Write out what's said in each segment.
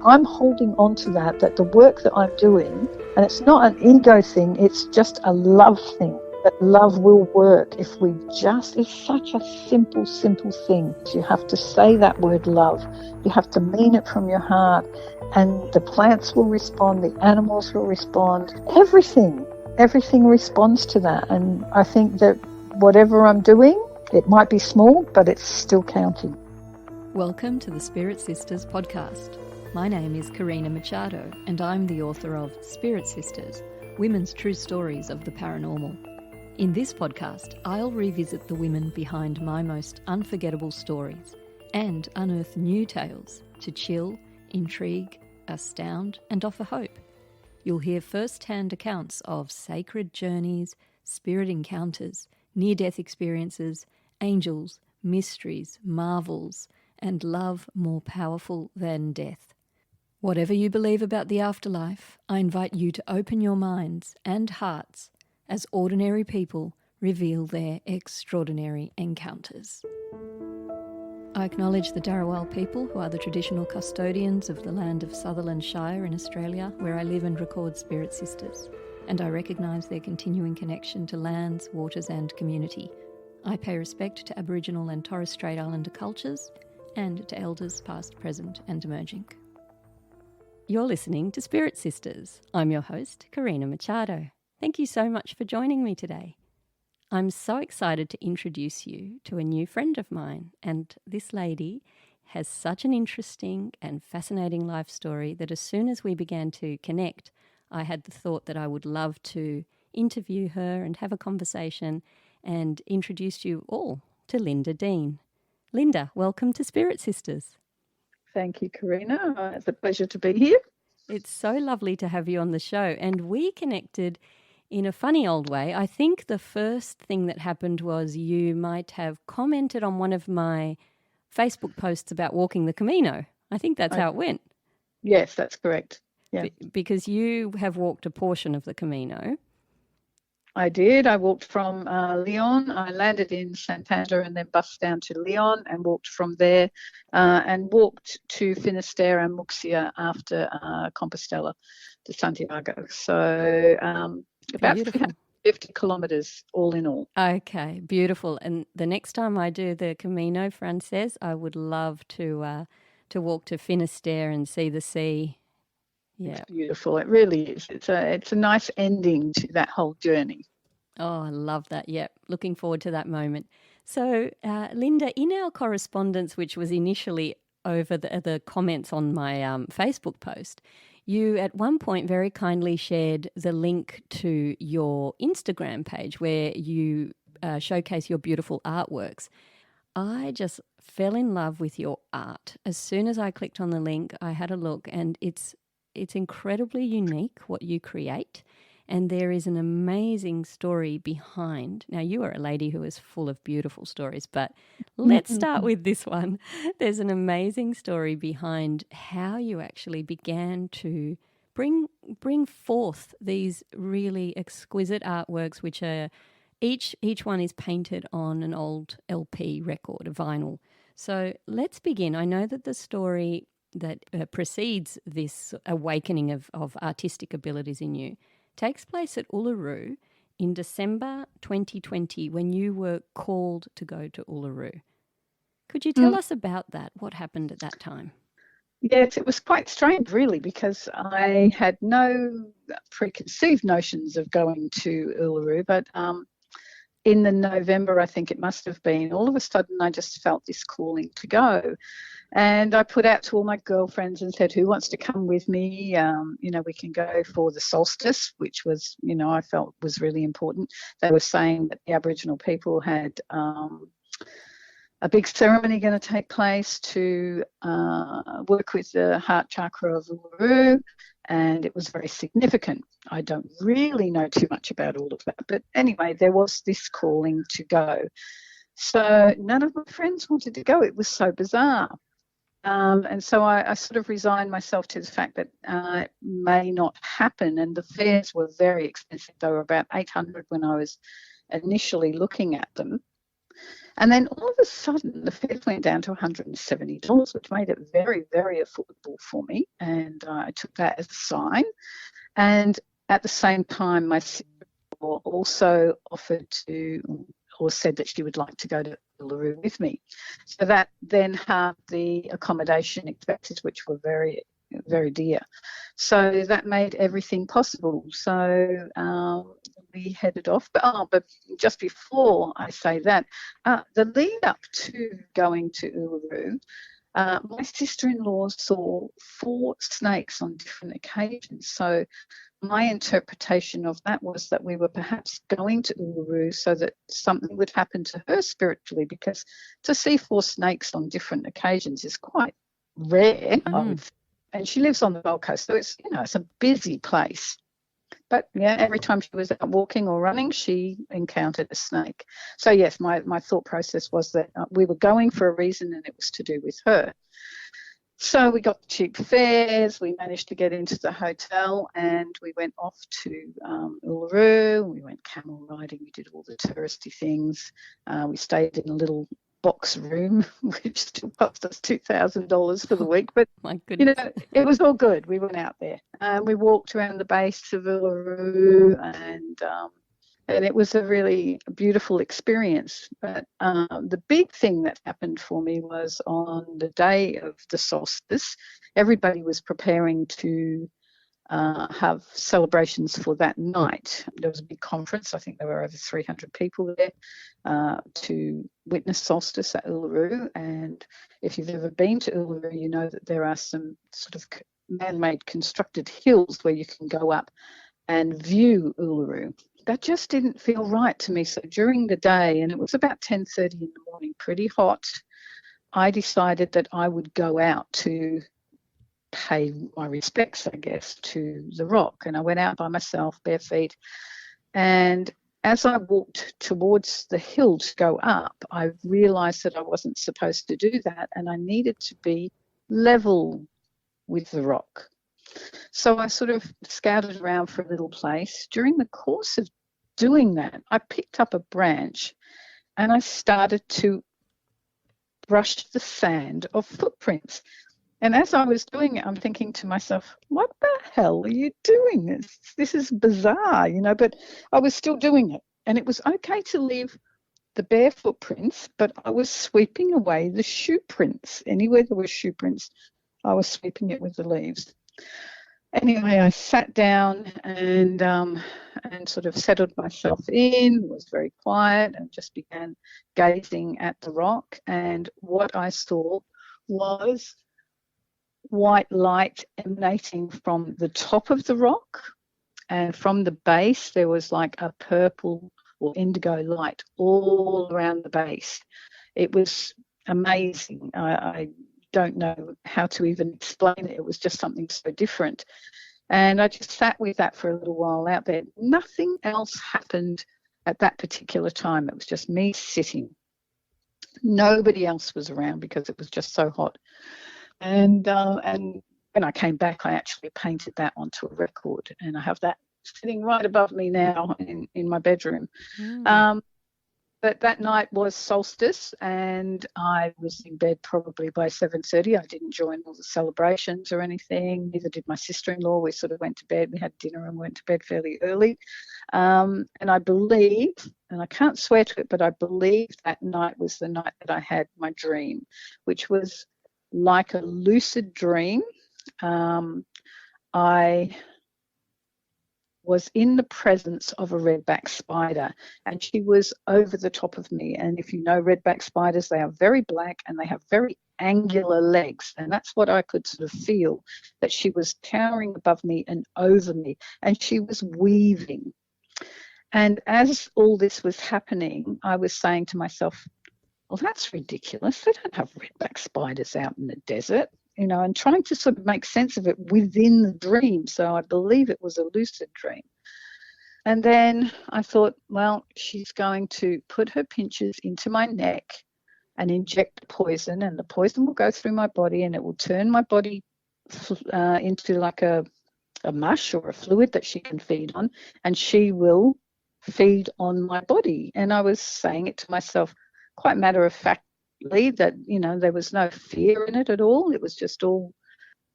I'm holding on to that the work that I'm doing, and it's not an ego thing, it's just a love thing. That love will work if we just, it's such a simple thing. You have to say that word love. You have to mean it from your heart, and the plants will respond, the animals will respond, everything responds to that. And I think that whatever I'm doing, it might be small, but it's still counting. Welcome to the Spirit Sisters podcast. My name is Karina Machado, and I'm the author of Spirit Sisters, Women's True Stories of the Paranormal. In this podcast, I'll revisit the women behind my most unforgettable stories and unearth new tales to chill, intrigue, astound, and offer hope. You'll hear first-hand accounts of sacred journeys, spirit encounters, near-death experiences, angels, mysteries, marvels, and love more powerful than death. Whatever you believe about the afterlife, I invite you to open your minds and hearts as ordinary people reveal their extraordinary encounters. I acknowledge the Dharawal people, who are the traditional custodians of the land of Sutherland Shire in Australia, where I live and record Spirit Sisters, and I recognise their continuing connection to lands, waters and community. I pay respect to Aboriginal and Torres Strait Islander cultures and to elders past, present and emerging. You're listening to Spirit Sisters. I'm your host, Karina Machado. Thank you so much for joining me today. I'm so excited to introduce you to a new friend of mine, and this lady has such an interesting and fascinating life story that as soon as we began to connect, I had the thought that I would love to interview her and have a conversation and introduce you all to Lynda Dean. Lynda, welcome to Spirit Sisters. Thank you, Karina. It's a pleasure to be here. It's so lovely to have you on the show, and we connected in a funny old way. I think the first thing that happened was you might have commented on one of my Facebook posts about walking the Camino. I think that's how it went. Yes, that's correct. Yeah. Because you have walked a portion of the Camino. I did. I walked from Leon. I landed in Santander and then bussed down to Leon and walked from there and walked to Finisterre and Muxia after Compostela to Santiago. So about 50 kilometres all in all. Okay, beautiful. And the next time I do the Camino Frances, I would love to walk to Finisterre and see the sea. Yeah, it's beautiful. It really is. It's a nice ending to that whole journey. Oh, I love that. Yep, looking forward to that moment. So, Lynda, in our correspondence, which was initially over the comments on my Facebook post, you at one point very kindly shared the link to your Instagram page where you showcase your beautiful artworks. I just fell in love with your art. As soon as I clicked on the link, I had a look, and it's incredibly unique what you create, and there is an amazing story behind. Now, you are a lady who is full of beautiful stories, but let's start with this one. There's an amazing story behind how you actually began to bring forth these really exquisite artworks, which are each one is painted on an old LP record, a vinyl. So let's begin. I know that the story that precedes this awakening of artistic abilities in you takes place at Uluru in December 2020 when you were called to go to Uluru. Could you tell us about that? What happened at that time? Yes, it was quite strange, really, because I had no preconceived notions of going to Uluru, but in the November, I think it must have been, all of a sudden I just felt this calling to go. And I put out to all my girlfriends and said, who wants to come with me? We can go for the solstice, which was, I felt was really important. They were saying that the Aboriginal people had a big ceremony going to take place to work with the heart chakra of Uluru, and it was very significant. I don't really know too much about all of that, but anyway, there was this calling to go. So none of my friends wanted to go. It was so bizarre. And so I sort of resigned myself to the fact that it may not happen. And the fares were very expensive. They were about $800 when I was initially looking at them. And then all of a sudden, the fares went down to $170, which made it very, very affordable for me. And I took that as a sign. And at the same time, my sister also offered to, or said that she would like to go to Uluru with me. So that then halved the accommodation expenses, which were very, very dear. So that made everything possible. So we headed off. But just before I say that, the lead up to going to Uluru, my sister-in-law saw 4 snakes on different occasions. So my interpretation of that was that we were perhaps going to Uluru so that something would happen to her spiritually, because to see 4 snakes on different occasions is quite rare, I would think. And she lives on the Gold Coast, so it's, it's a busy place. But yeah, every time she was out walking or running, she encountered a snake. So yes, my thought process was that we were going for a reason, and it was to do with her. So we got cheap fares, we managed to get into the hotel, and we went off to Uluru. We went camel riding, we did all the touristy things. We stayed in a little box room, which still cost us $2,000 for the week. But, my goodness, it was all good. We went out there. We walked around the base of Uluru, and it was a really beautiful experience. But the big thing that happened for me was on the day of the solstice, everybody was preparing to have celebrations for that night. There was a big conference. I think there were over 300 people there to witness solstice at Uluru. And if you've ever been to Uluru, you know that there are some sort of man-made constructed hills where you can go up and view Uluru. That just didn't feel right to me. So during the day, and it was about 10:30 in the morning, pretty hot, I decided that I would go out to pay my respects, I guess, to the rock. And I went out by myself, bare feet. And as I walked towards the hill to go up, I realised that I wasn't supposed to do that, and I needed to be level with the rock. So I sort of scouted around for a little place. During the course of doing that, I picked up a branch and I started to brush the sand of footprints. And as I was doing it, I'm thinking to myself, what the hell are you doing? This is bizarre, but I was still doing it. And it was okay to leave the bare footprints, but I was sweeping away the shoe prints. Anywhere there were shoe prints, I was sweeping it with the leaves. Anyway, I sat down and sort of settled myself in, was very quiet, and just began gazing at the rock. And what I saw was white light emanating from the top of the rock, and from the base there was like a purple or indigo light all around the base. It was amazing. I don't know how to even explain it. It was just something so different. And I just sat with that for a little while out there. Nothing else happened at that particular time. It was just me sitting. Nobody else was around because it was just so hot. And when I came back, I actually painted that onto a record, and I have that sitting right above me now in my bedroom. But that night was solstice, and I was in bed probably by 7:30. I didn't join all the celebrations or anything. Neither did my sister-in-law. We sort of went to bed. We had dinner and went to bed fairly early. And I believe, and I can't swear to it, but I believe that night was the night that I had my dream, which was like a lucid dream. I was in the presence of a redback spider, and she was over the top of me. And if you know redback spiders, they are very black and they have very angular legs, and that's what I could sort of feel, that she was towering above me and over me, and she was weaving. And as all this was happening, I was saying to myself, well, that's ridiculous. They don't have redback spiders out in the desert. And trying to sort of make sense of it within the dream. So I believe it was a lucid dream. And then I thought, well, she's going to put her pinchers into my neck and inject poison, and the poison will go through my body and it will turn my body into like a mush or a fluid that she can feed on, and she will feed on my body. And I was saying it to myself, quite matter-of-factly that, there was no fear in it at all. It was just all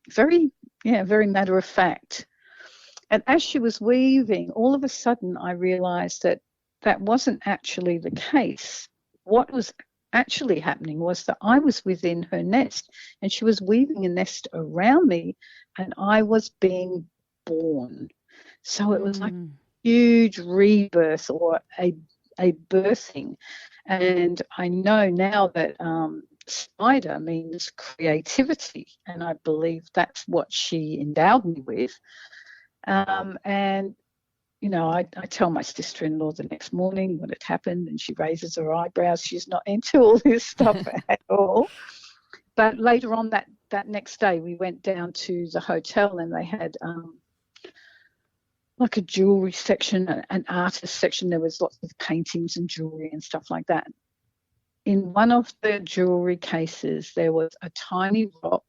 very matter-of-fact. And as she was weaving, all of a sudden I realised that wasn't actually the case. What was actually happening was that I was within her nest and she was weaving a nest around me and I was being born. So it was like a huge rebirth or a birthing. And I know now that spider means creativity, and I believe that's what she endowed me with. And I tell my sister-in-law the next morning what had happened, and she raises her eyebrows. She's not into all this stuff at all. But later on that next day, we went down to the hotel, and they had like a jewellery section, an artist section. There was lots of paintings and jewellery and stuff like that. In one of the jewellery cases, there was a tiny rock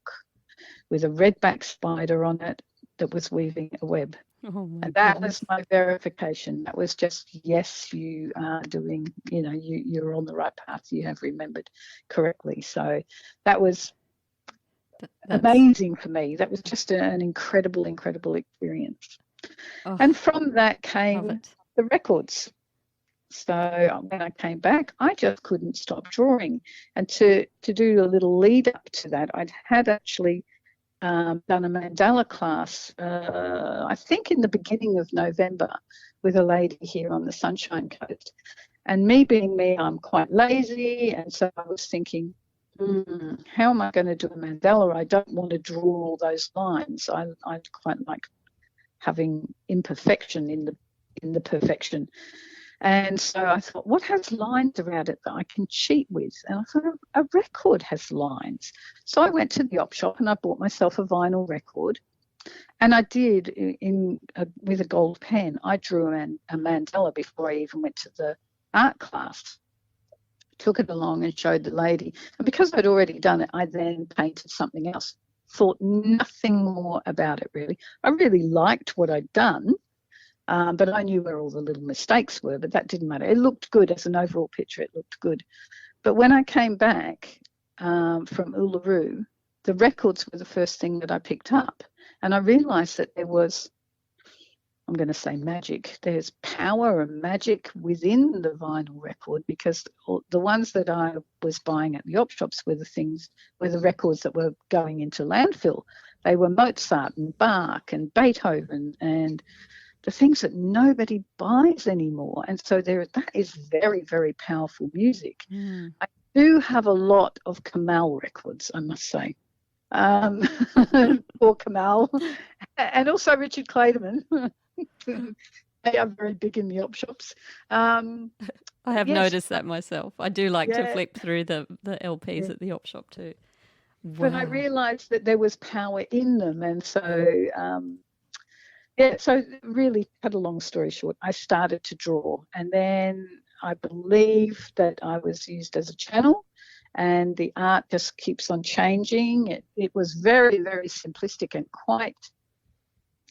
with a redback spider on it that was weaving a web. And that was my verification. That was just, yes, you are doing, you're on the right path. You have remembered correctly. So that was amazing for me. That was just an incredible, incredible experience. Oh, and from that came the records. So when I came back, I just couldn't stop drawing. And to do a little lead up to that, I'd had actually done a mandala class, I think in the beginning of November, with a lady here on the Sunshine Coast. And me being me, I'm quite lazy. And so I was thinking, how am I going to do a mandala? I don't want to draw all those lines. I quite like having imperfection in the perfection. And so I thought, what has lines around it that I can cheat with? And I thought, a record has lines. So I went to the op shop and I bought myself a vinyl record. And I did, with a gold pen, I drew a mandala before I even went to the art class. Took it along and showed the lady. And because I'd already done it, I then painted something else. Thought nothing more about it, really. I really liked what I'd done. But I knew where all the little mistakes were, but that didn't matter. It looked good as an overall picture. It looked good. But when I came back from Uluru, the records were the first thing that I picked up. And I realised that there was, I'm going to say magic. There's power and magic within the vinyl record, because the ones that I was buying at the op shops were the records that were going into landfill. They were Mozart and Bach and Beethoven and the things that nobody buys anymore. And so that is very, very powerful music. I do have a lot of Kamal records, I must say. Poor Kamal. And also Richard Clayderman. They are very big in the op shops. I have noticed that myself. I do like to flip through the LPs at the op shop too. Wow. But I realised that there was power in them. And so... so really, cut a long story short, I started to draw, and then I believe that I was used as a channel, and the art just keeps on changing. It was very, very simplistic and quite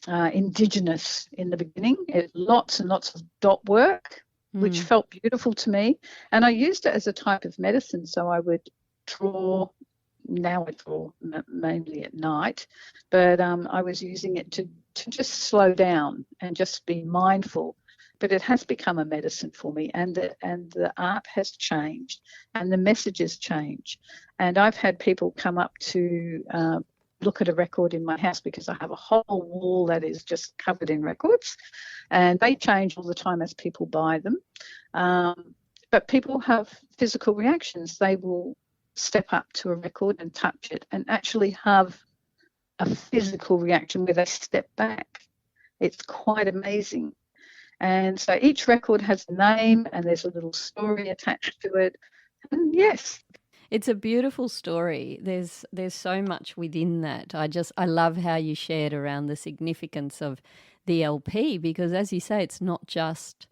indigenous in the beginning. Lots and lots of dot work, which felt beautiful to me, and I used it as a type of medicine. So I would draw. Now I draw mainly at night, but I was using it to just slow down and just be mindful. But it has become a medicine for me, and the art has changed and the messages change. And I've had people come up to look at a record in my house, because I have a whole wall that is just covered in records, and they change all the time as people buy them. But people have physical reactions. They will step up to a record and touch it and actually have a physical reaction where they step back. It's quite amazing. And so each record has a name and there's a little story attached to it. And yes. It's a beautiful story. There's so much within that. I love how you shared around the significance of the LP, because as you say, it's not just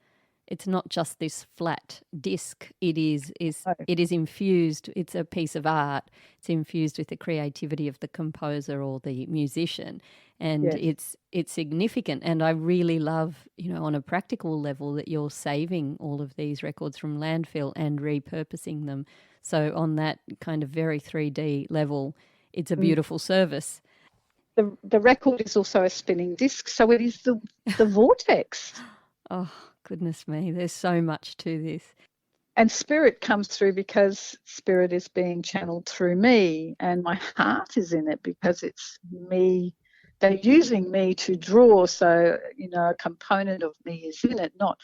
this flat disc. It is infused. It's a piece of art. It's infused with the creativity of the composer or the musician, And it's significant. And I really love, on a practical level, that you're saving all of these records from landfill and repurposing them. So on that kind of very 3D level, it's a beautiful service. The record is also a spinning disc, so it is the vortex. Oh, goodness me. There's so much to this. And spirit comes through because spirit is being channeled through me, and my heart is in it because it's me. They're using me to draw, so, a component of me is in it, not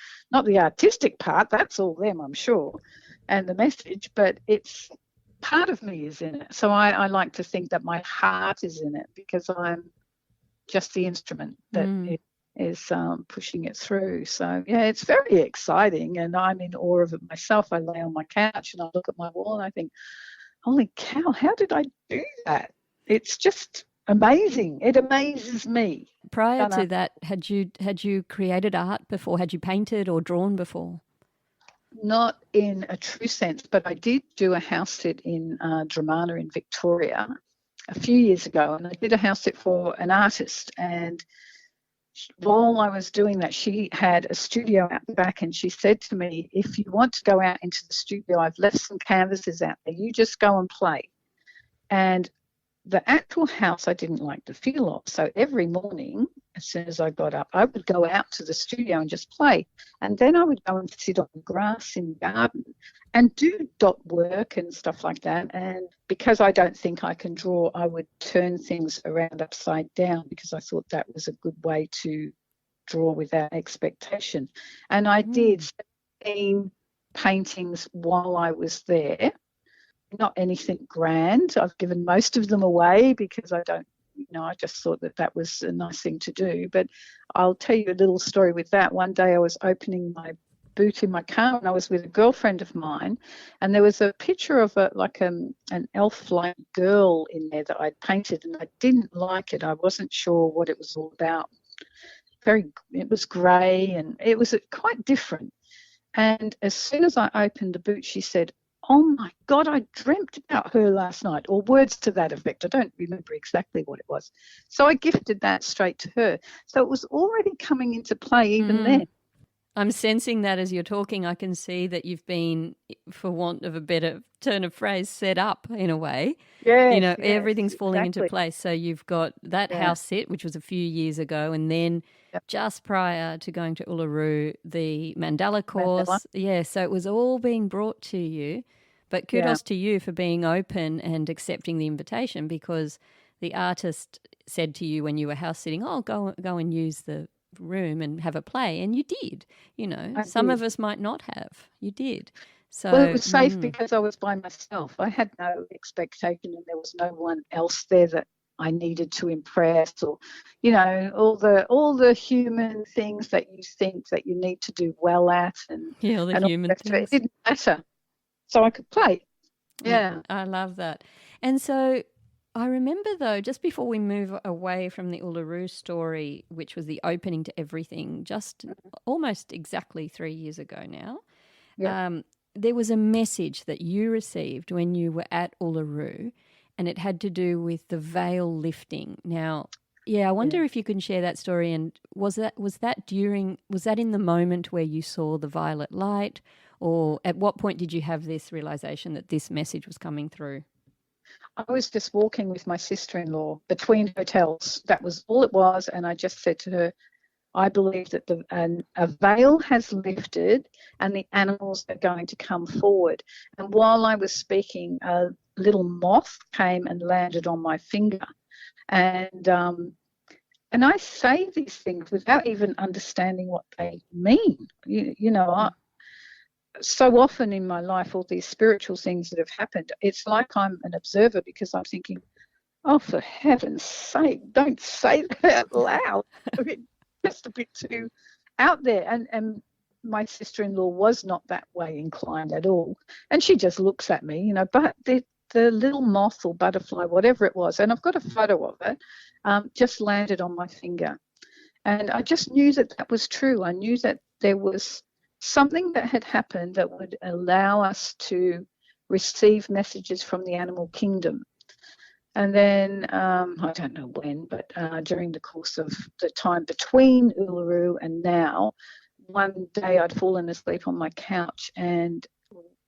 the artistic part, that's all them, I'm sure, and the message, but it's part of me is in it. So I like to think that my heart is in it because I'm just the instrument that is pushing it through. So, it's very exciting, and I'm in awe of it myself. I lay on my couch and I look at my wall and I think, holy cow, how did I do that? It's just amazing. It amazes me. Prior to that, had you created art before? Had you painted or drawn before? Not in a true sense, but I did do a house sit in Dramana in Victoria a few years ago, and I did a house sit for an artist. And while I was doing that, she had a studio out the back, and she said to me, if you want to go out into the studio, I've left some canvases out there. You just go and play. And the actual house I didn't like the feel of. So every morning, as soon as I got up, I would go out to the studio and just play. And then I would go and sit on the grass in the garden and do dot work and stuff like that. And because I don't think I can draw, I would turn things around upside down because I thought that was a good way to draw without expectation. And I did 17 paintings while I was there. Not anything grand. I've given most of them away because I don't, I just thought that was a nice thing to do. But I'll tell you a little story with that. One day I was opening my boot in my car and I was with a girlfriend of mine, and there was a picture of an elf-like girl in there that I'd painted, and I didn't like it. I wasn't sure what it was all about. It was grey and it was quite different. And as soon as I opened the boot, she said, oh my God, I dreamt about her last night, or words to that effect. I don't remember exactly what it was. So I gifted that straight to her. So it was already coming into play even then. I'm sensing that as you're talking. I can see that you've been, for want of a better turn of phrase, set up in a way. Yes, everything's falling into place. So you've got that house sit, which was a few years ago, and then just prior to going to Uluru, the Mandala course. Yeah, so it was all being brought to you. But kudos to you for being open and accepting the invitation, because the artist said to you when you were house sitting, oh, go and use the room and have a play, and you did. Some of us might not have. You did. So well, it was safe because I was by myself. I had no expectation, and there was no one else there that I needed to impress, or all the human things that you think that you need to do well at, and all the human things. It didn't matter. So I could play. Yeah. I love that. And so I remember, though, just before we move away from the Uluru story, which was the opening to everything, just almost exactly 3 years ago now, there was a message that you received when you were at Uluru, and it had to do with the veil lifting. Now, I wonder if you can share that story. And was that in the moment where you saw the violet light? Or at what point did you have this realization that this message was coming through? I was just walking with my sister-in-law between hotels. That was all it was. And I just said to her, I believe that a veil has lifted and the animals are going to come forward. And while I was speaking, a little moth came and landed on my finger. And I say these things without even understanding what they mean. So often in my life, all these spiritual things that have happened, it's like I'm an observer because I'm thinking, oh, for heaven's sake, don't say that out loud. I mean, just a bit too out there. And my sister-in-law was not that way inclined at all. And she just looks at me, but the little moth or butterfly, whatever it was, and I've got a photo of it, just landed on my finger. And I just knew that was true. I knew that there was something that had happened that would allow us to receive messages from the animal kingdom. And then, I don't know when, but during the course of the time between Uluru and now, one day I'd fallen asleep on my couch, and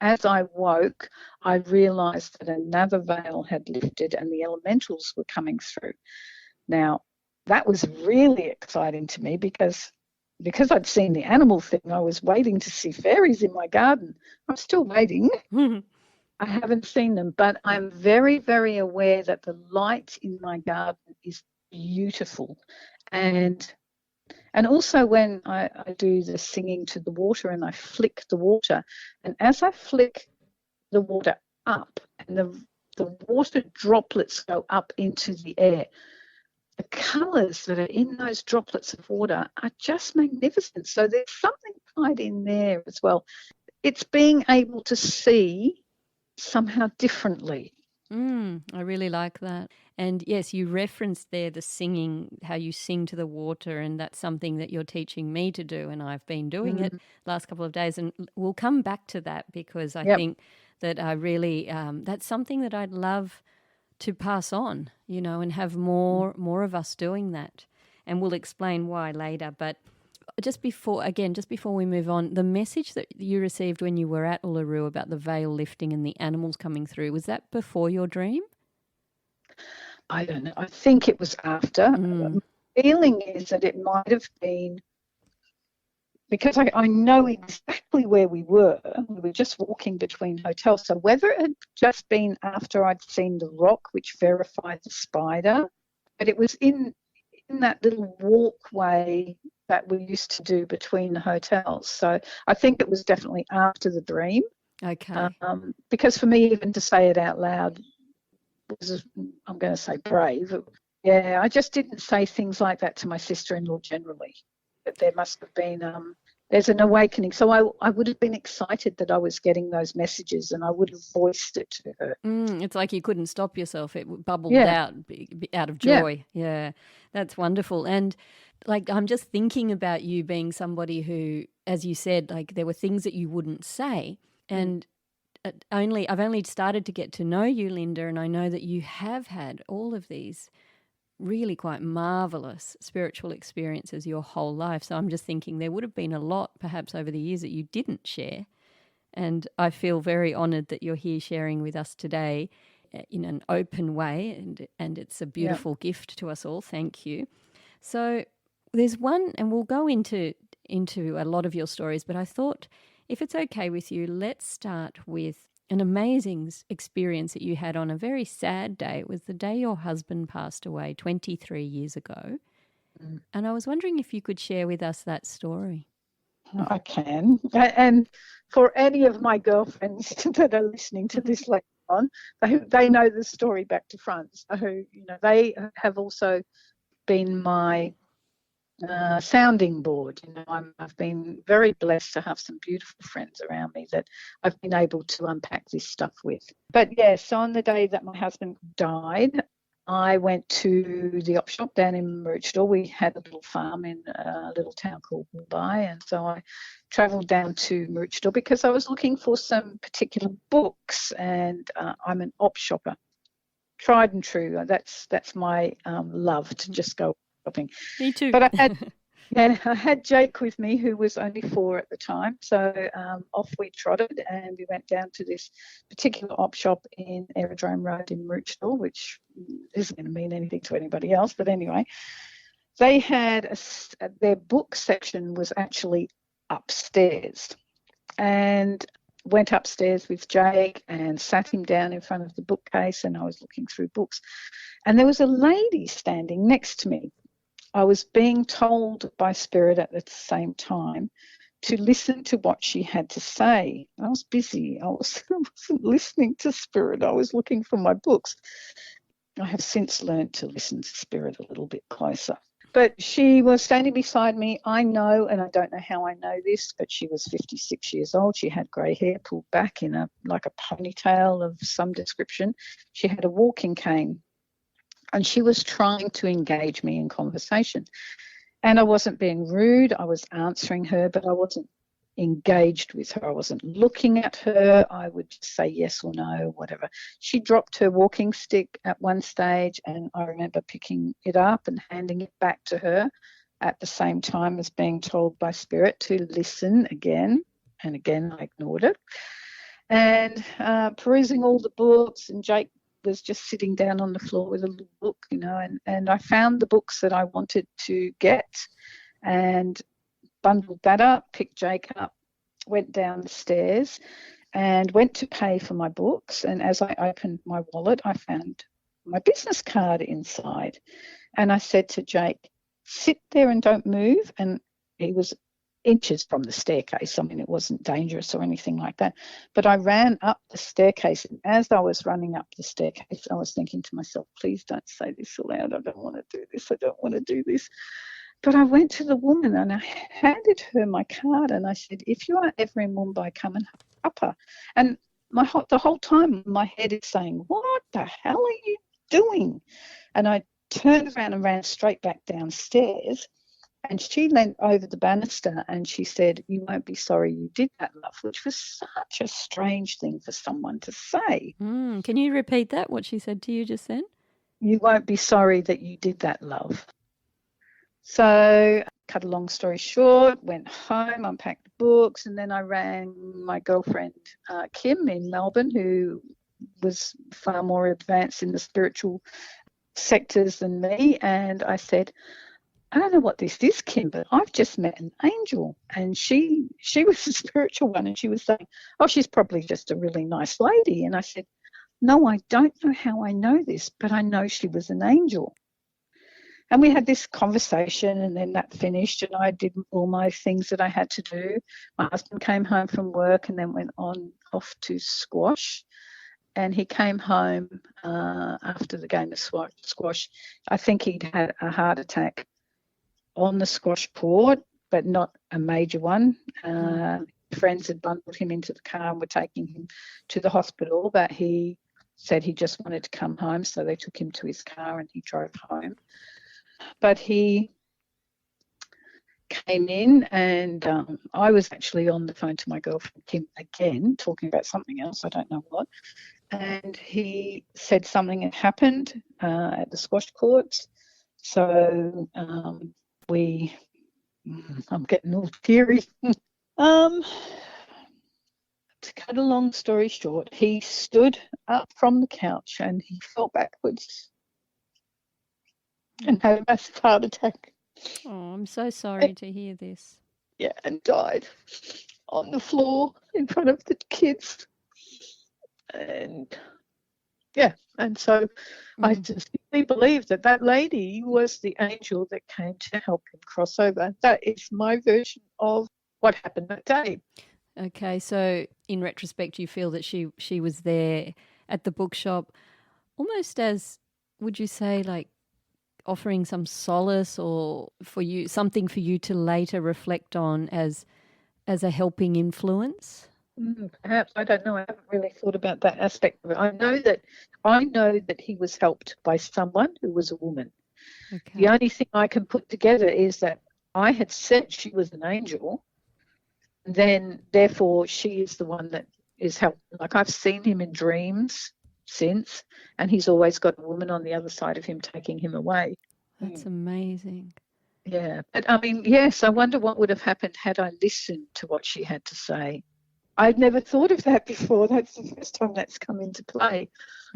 as I woke, I realised that another veil had lifted and the elementals were coming through. Now, that was really exciting to me because I'd seen the animal thing. I was waiting to see fairies in my garden. I'm still waiting. I haven't seen them, but I'm very, very aware that the light in my garden is beautiful. And also when I do the singing to the water and I flick the water, and as I flick the water up and the water droplets go up into the air, the colours that are in those droplets of water are just magnificent. So there's something tied in there as well. It's being able to see somehow differently. I really like that. And yes, you referenced there the singing, how you sing to the water, and that's something that you're teaching me to do, and I've been doing it last couple of days, and we'll come back to that because I think that I really that's something that I'd love to pass on, you know, and have more of us doing that. And we'll explain why later. But just before we move on, the message that you received when you were at Uluru about the veil lifting and the animals coming through, was that before your dream? I don't know. I think it was after. My feeling is that it might have been, because I know exactly where we were. We were just walking between hotels. So whether it had just been after I'd seen the rock, which verified the spider, but it was in that little walkway that we used to do between the hotels. So I think it was definitely after the dream. Okay. Because for me, even to say it out loud was, I'm going to say, brave. Yeah, I just didn't say things like that to my sister-in-law generally. But there must have been, there's an awakening. So I would have been excited that I was getting those messages and I would have voiced it to her. It's like you couldn't stop yourself. It bubbled out of joy. Yeah, that's wonderful. And like, I'm just thinking about you being somebody who, as you said, like there were things that you wouldn't say. And I've only started to get to know you, Lynda, and I know that you have had all of these really quite marvelous spiritual experiences your whole life. So I'm just thinking there would have been a lot perhaps over the years that you didn't share. And I feel very honoured that you're here sharing with us today in an open way, and it's a beautiful gift to us all. Thank you. So there's one, and we'll go into a lot of your stories, but I thought if it's okay with you, let's start with an amazing experience that you had on a very sad day. It was the day your husband passed away 23 years ago. And I was wondering if you could share with us that story. I can. And for any of my girlfriends that are listening to this later on, they know the story back to front. So, you know, they have also been my sounding board. You know, I've been very blessed to have some beautiful friends around me that I've been able to unpack this stuff with. But yes, on the day that my husband died, I went to the op shop down in Maroochydore. We had a little farm in a little town called Mumbai, and so I travelled down to Maroochydore because I was looking for some particular books, and I'm an op shopper, tried and true. That's my love, to just go shopping. Me too. But I had Jake with me, who was only 4 at the time. So off we trotted, and we went down to this particular op shop in Aerodrome Road in Maroochydore, which isn't going to mean anything to anybody else. But anyway, they had their book section was actually upstairs, and went upstairs with Jake and sat him down in front of the bookcase, and I was looking through books, and there was a lady standing next to me. I was being told by Spirit at the same time to listen to what she had to say. I was busy. I wasn't listening to Spirit. I was looking for my books. I have since learned to listen to Spirit a little bit closer. But she was standing beside me. I know, and I don't know how I know this, but she was 56 years old. She had grey hair pulled back in like a ponytail of some description. She had a walking cane. And she was trying to engage me in conversation. And I wasn't being rude. I was answering her, but I wasn't engaged with her. I wasn't looking at her. I would just say yes or no, whatever. She dropped her walking stick at one stage, and I remember picking it up and handing it back to her at the same time as being told by Spirit to listen again. And again, I ignored it. And perusing all the books, and Jake was just sitting down on the floor with a little book, and I found the books that I wanted to get and bundled that up, picked Jake up, went down the stairs and went to pay for my books. And as I opened my wallet, I found my business card inside. And I said to Jake, sit there and don't move. And he was inches from the staircase. I mean, it wasn't dangerous or anything like that. But I ran up the staircase. And as I was running up the staircase, I was thinking to myself, please don't say this aloud. I don't want to do this. I don't want to do this. But I went to the woman and I handed her my card and I said, if you are ever in Mumbai, come and help her. And the whole time my head is saying, what the hell are you doing? And I turned around and ran straight back downstairs. And she leant over the banister and she said, you won't be sorry you did that, love, which was such a strange thing for someone to say. Can you repeat that, what she said to you just then? You won't be sorry that you did that, love. So, cut a long story short, went home, unpacked the books, and then I rang my girlfriend, Kim, in Melbourne, who was far more advanced in the spiritual sectors than me. And I said, I don't know what this is, Kim, but I've just met an angel. And she was a spiritual one, and she was saying, oh, she's probably just a really nice lady. And I said, no, I don't know how I know this, but I know she was an angel. And we had this conversation, and then that finished, and I did all my things that I had to do. My husband came home from work and then went off to squash. And he came home after the game of squash. I think he'd had a heart attack on the squash court, but not a major one. Friends had bundled him into the car and were taking him to the hospital, but he said he just wanted to come home, so they took him to his car and he drove home. But he came in and I was actually on the phone to my girlfriend Kim again, talking about something else, I don't know what. And he said something had happened at the squash courts. So I'm getting all teary. To cut a long story short, he stood up from the couch and he fell backwards and had a massive heart attack. Oh, I'm so sorry to hear this. Yeah, and died on the floor in front of the kids. And yeah, and so I distinctly believe that lady was the angel that came to help him cross over. That is my version of what happened that day. Okay, so in retrospect, you feel that she was there at the bookshop almost as, would you say, like offering some solace or something for you to later reflect on as a helping influence? Perhaps, I don't know. I haven't really thought about that aspect of it. I know that he was helped by someone who was a woman. Okay. The only thing I can put together is that I had said she was an angel, then therefore she is the one that is helped. Like, I've seen him in dreams since, and he's always got a woman on the other side of him taking him away. That's amazing. Yeah. But I mean, yes, I wonder what would have happened had I listened to what she had to say. I'd never thought of that before. That's the first time that's come into play.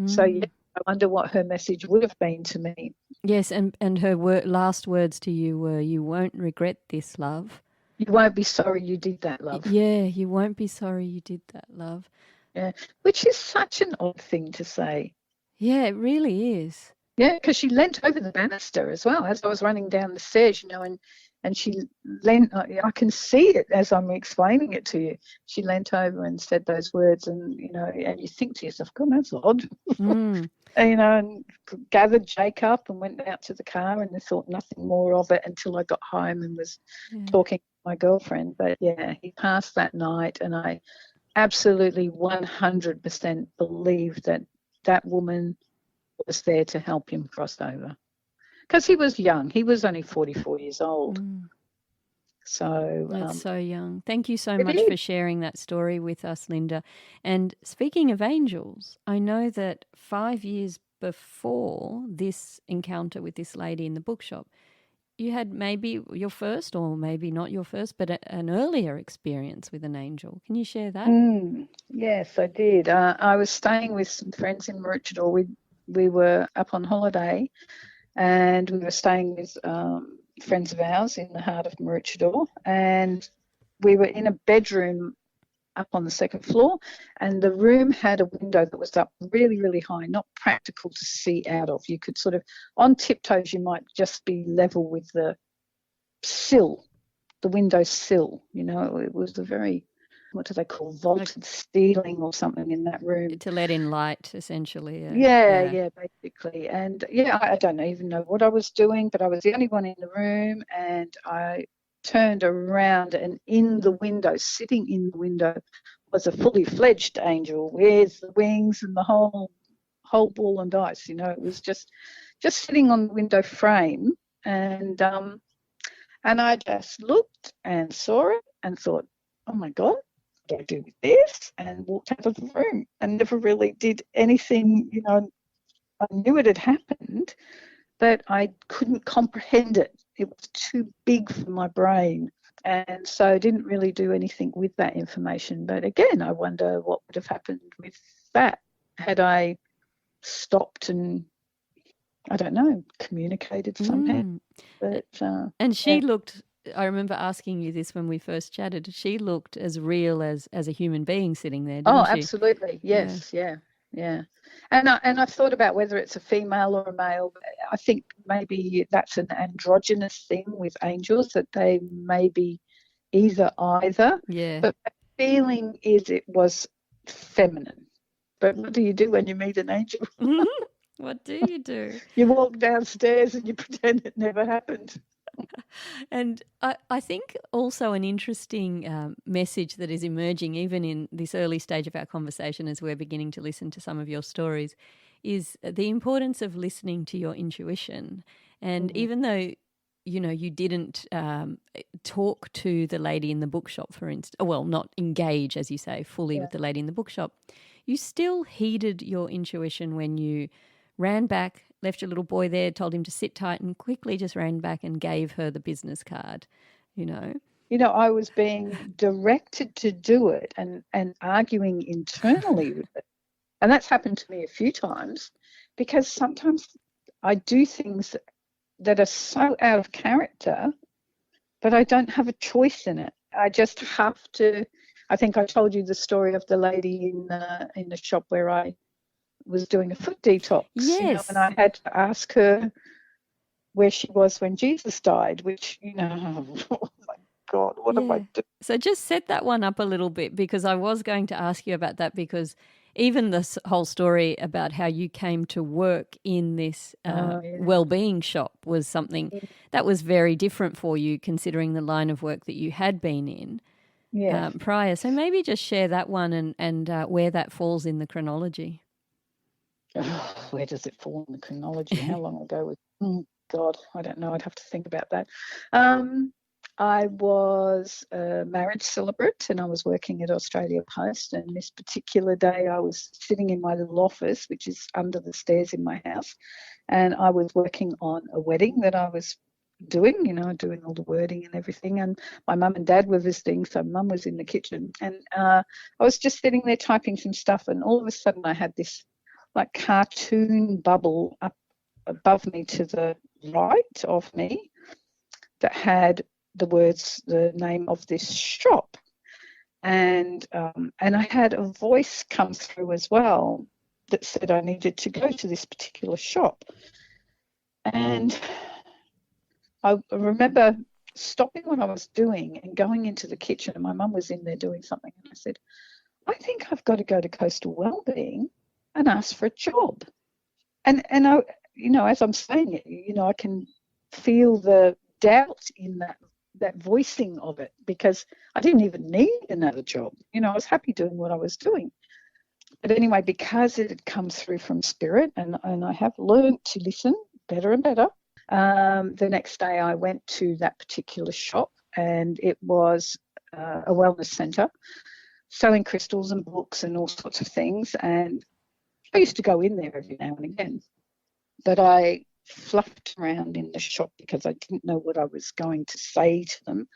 So, yeah, I wonder what her message would have been to me. Yes, and her last words to you were, you won't regret this, love. You won't be sorry you did that, love. Yeah, you won't be sorry you did that, love. Yeah, which is such an odd thing to say. Yeah, it really is. Yeah, because she leant over the banister as well as I was running down the stairs, and she leant, I can see it as I'm explaining it to you. She leant over and said those words, and, and you think to yourself, God, that's odd. And gathered Jake up and went out to the car, and I thought nothing more of it until I got home and was talking to my girlfriend. But, yeah, he passed that night, and I absolutely 100% believe that woman was there to help him cross over. Because he was young. He was only 44 years old. So that's so young. Thank you so it much is. for sharing that story with us, Lynda. And speaking of angels, I know that 5 years before this encounter with this lady in the bookshop, you had maybe your first, or maybe not your first, but an earlier experience with an angel. Can you share that? Yes, I did. I was staying with some friends in Maroochydore. We were up on holiday, and we were staying with friends of ours in the heart of Maroochydore, and we were in a bedroom up on the second floor, and the room had a window that was up really, really high, not practical to see out of. You could sort of, on tiptoes, you might just be level with the sill, the window sill. It was a very, what do they call, vaulted ceiling or something in that room. To let in light, essentially. Yeah, basically. And I don't even know what I was doing, but I was the only one in the room, and I turned around, and in the window, sitting in the window, was a fully fledged angel with the wings and the whole ball and dice. It was just sitting on the window frame, and I just looked and saw it and thought, oh my God, what do I do with this? And walked out of the room and never really did anything. I knew it had happened, but I couldn't comprehend it. It was too big for my brain. And so I didn't really do anything with that information. But again, I wonder what would have happened with that had I stopped and, I don't know, communicated somehow. But and she looked, I remember asking you this when we first chatted, she looked as real as a human being sitting there, didn't she? Absolutely. Yes, yeah. And I've thought about whether it's a female or a male. I think maybe that's an androgynous thing with angels, that they may be either. Yeah. But my feeling is it was feminine. But what do you do when you meet an angel? What do you do? You walk downstairs and you pretend it never happened. And I think also an interesting message that is emerging even in this early stage of our conversation as we're beginning to listen to some of your stories is the importance of listening to your intuition. And even though, you didn't talk to the lady in the bookshop, for instance, well, not engage, as you say, fully with the lady in the bookshop, you still heeded your intuition when you ran back, left your little boy there, told him to sit tight, and quickly just ran back and gave her the business card, I was being directed to do it and arguing internally with it. And that's happened to me a few times, because sometimes I do things that are so out of character that I don't have a choice in it. I just have to. I think I told you the story of the lady in the shop where I was doing a foot detox. Yes. And I had to ask her where she was when Jesus died, which, oh my God, what am I doing? So just set that one up a little bit, because I was going to ask you about that, because even this whole story about how you came to work in this well-being shop was something that was very different for you, considering the line of work that you had been in prior. So maybe just share that one and where that falls in the chronology. Oh, where does it fall in the chronology? How long ago was? Oh God, I don't know. I'd have to think about that. I was a marriage celebrant, and I was working at Australia Post. And this particular day, I was sitting in my little office, which is under the stairs in my house, and I was working on a wedding that I was doing, doing all the wording and everything. And my mum and dad were visiting, so mum was in the kitchen, and I was just sitting there typing some stuff, and all of a sudden I had this like cartoon bubble up above me to the right of me that had the name of this shop, and I had a voice come through as well that said I needed to go to this particular shop. And I remember stopping what I was doing and going into the kitchen, and my mum was in there doing something, and I said, I think I've got to go to Coastal Wellbeing and ask for a job. And I, as I'm saying it, I can feel the doubt in that voicing of it, because I didn't even need another job. I was happy doing what I was doing. But anyway, because it had come through from spirit, and I have learned to listen better and better, the next day I went to that particular shop, and it was a wellness centre, selling crystals and books and all sorts of things. And I used to go in there every now and again, but I fluffed around in the shop because I didn't know what I was going to say to them.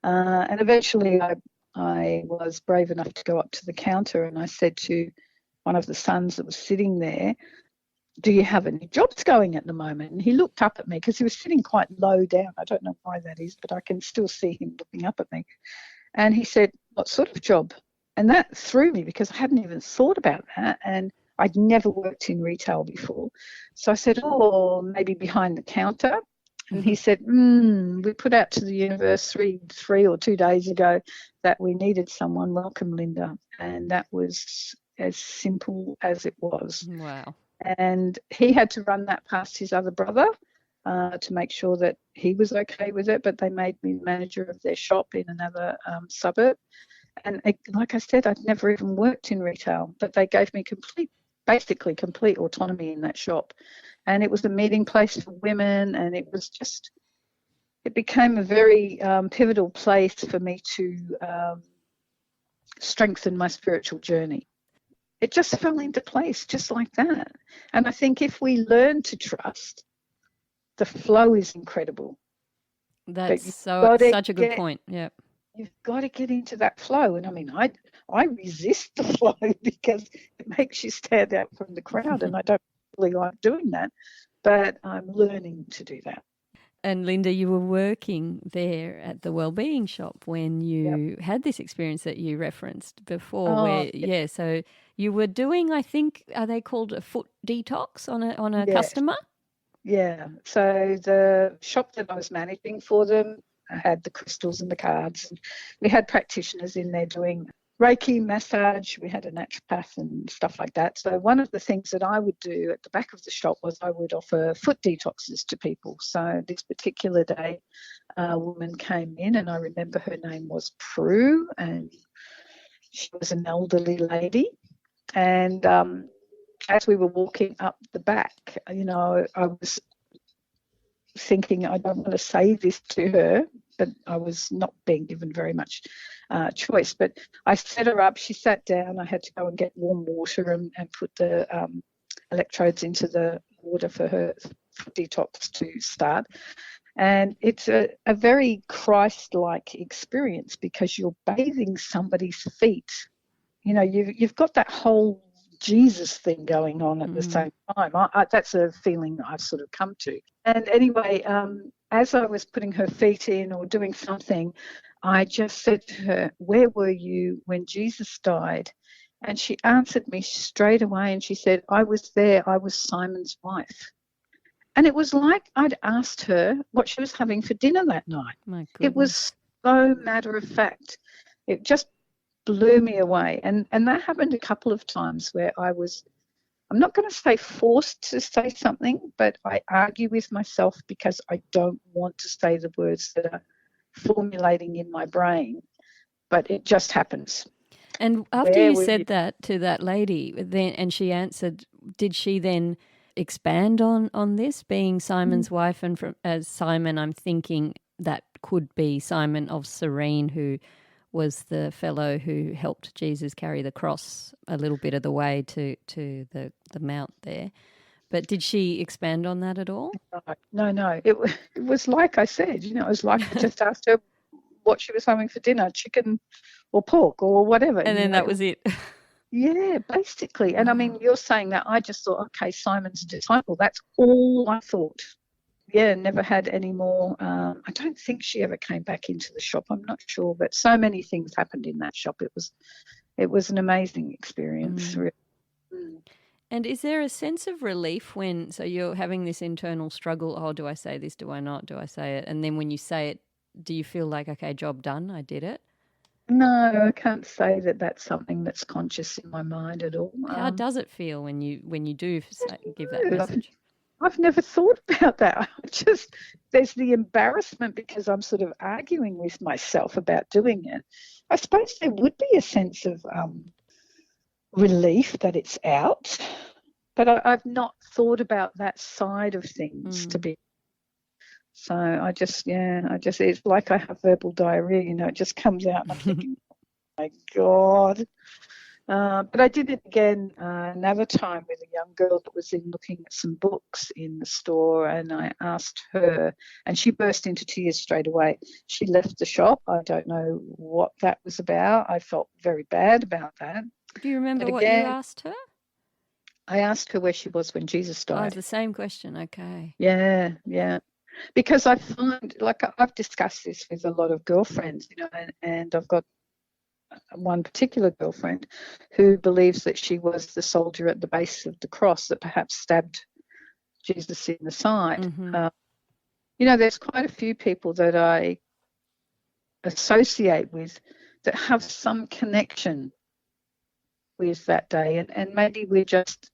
And eventually I was brave enough to go up to the counter, and I said to one of the sons that was sitting there, "Do you have any jobs going at the moment?" And he looked up at me because he was sitting quite low down. I don't know why that is, but I can still see him looking up at me. And he said, "What sort of job?" And that threw me because I hadn't even thought about that. And I'd never worked in retail before. So I said, "Oh, maybe behind the counter." And he said, "We put out to the universe three or 2 days ago that we needed someone. Welcome, Lynda." And that was as simple as it was. Wow. And he had to run that past his other brother to make sure that he was okay with it. But they made me manager of their shop in another suburb. And like I said, I'd never even worked in retail, but they gave me basically complete autonomy in that shop. And it was a meeting place for women, and it became a very pivotal place for me to strengthen my spiritual journey. It just fell into place just like that. And I think if we learn to trust, the flow is incredible. That's such a good point. Yeah. You've got to get into that flow. And I mean, I resist the flow because it makes you stand out from the crowd, and I don't really like doing that, but I'm learning to do that. And Lynda, you were working there at the wellbeing shop when you had this experience that you referenced before. So you were doing, I think, are they called a foot detox on a customer? Yeah. So the shop that I was managing for them, I had the crystals and the cards. And we had practitioners in there doing Reiki, massage. We had a naturopath and stuff like that. So one of the things that I would do at the back of the shop was I would offer foot detoxes to people. So this particular day, a woman came in, and I remember her name was Prue, and she was an elderly lady. And as we were walking up the back, I was thinking, I don't want to say this to her, but I was not being given very much choice. But I set her up. She sat down. I had to go and get warm water and put the electrodes into the water for her detox to start. And it's a very Christ-like experience because you're bathing somebody's feet. You've got that whole Jesus thing going on at the same time. That's a feeling that I've sort of come to. And anyway, as I was putting her feet in or doing something, I just said to her, "Where were you when Jesus died?" And she answered me straight away, and she said, "I was there. I was Simon's wife." And it was like I'd asked her what she was having for dinner that night. My goodness. It was so matter of fact. It just blew me away. And that happened a couple of times where I'm not going to say forced to say something, but I argue with myself because I don't want to say the words that are formulating in my brain, but it just happens. And after you said that to that lady, and she answered, did she then expand on this, being Simon's wife? And as Simon, I'm thinking that could be Simon of Cyrene, who was the fellow who helped Jesus carry the cross a little bit of the way to the mount there. But did she expand on that at all? No. It was like I said, it was like I just asked her what she was having for dinner, chicken or pork or whatever. And then that was it. Yeah, basically. And I mean, you're saying that, I just thought, okay, Simon's disciple. That's all I thought. Yeah, never had any more. I don't think she ever came back into the shop. I'm not sure, but so many things happened in that shop. It was an amazing experience. Really. And is there a sense of relief so you're having this internal struggle? Oh, do I say this? Do I not? Do I say it? And then when you say it, do you feel like, okay, job done, I did it? No, I can't say that that's something that's conscious in my mind at all. How does it feel when you do give that message? I've never thought about that. There's the embarrassment because I'm sort of arguing with myself about doing it. I suppose there would be a sense of relief that it's out, but I've not thought about that side of things to be. So it's like I have verbal diarrhea, it just comes out. And I'm thinking, oh my God. But I did it again another time with a young girl that was in looking at some books in the store, and I asked her, and she burst into tears straight away. She left the shop. I don't know what that was about. I felt very bad about that. Do you remember what you asked her? I asked her where she was when Jesus died. Oh, it's the same question. Okay. Yeah. Because I find, like, I've discussed this with a lot of girlfriends, and I've got one particular girlfriend who believes that she was the soldier at the base of the cross that perhaps stabbed Jesus in the side. Mm-hmm. There's quite a few people that I associate with that have some connection with that day, and maybe we're just,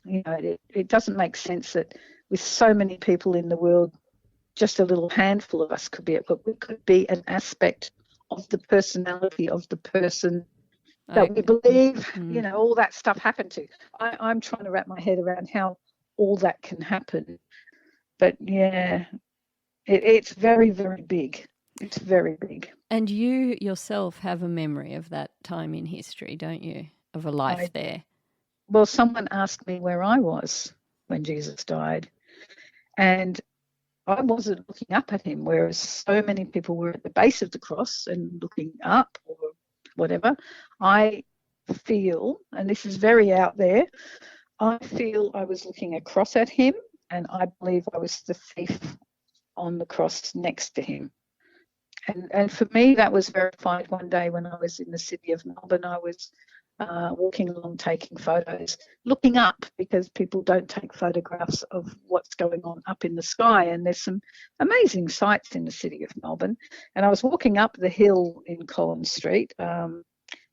it doesn't make sense that with so many people in the world, just a little handful of us could be it, but we could be an aspect of the personality of the person that we believe, all that stuff happened to. I'm trying to wrap my head around how all that can happen. But yeah, it's very, very big. It's very big. And you yourself have a memory of that time in history, don't you? Of a life there. Well, someone asked me where I was when Jesus died, and I wasn't looking up at him, whereas so many people were at the base of the cross and looking up or whatever. I feel, and this is very out there, I feel I was looking across at him, and I believe I was the thief on the cross next to him. And for me, that was verified one day when I was in the city of Melbourne. I was walking along taking photos, looking up, because people don't take photographs of what's going on up in the sky, and there's some amazing sights in the city of Melbourne. And I was walking up the hill in Collins Street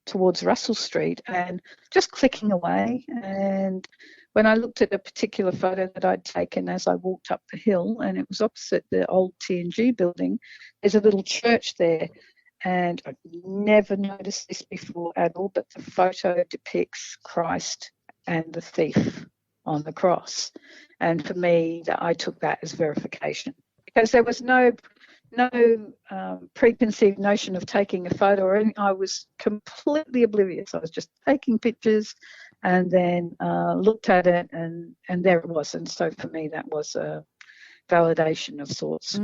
towards Russell Street and just clicking away, and when I looked at a particular photo that I'd taken as I walked up the hill, and it was opposite the old TNG building, there's a little church there. And I've never noticed this before at all, but the photo depicts Christ and the thief on the cross. And for me, I took that as verification, because there was no preconceived notion of taking a photo or anything. I was completely oblivious. I was just taking pictures and then looked at it, and there it was. And so for me, that was a validation of sorts.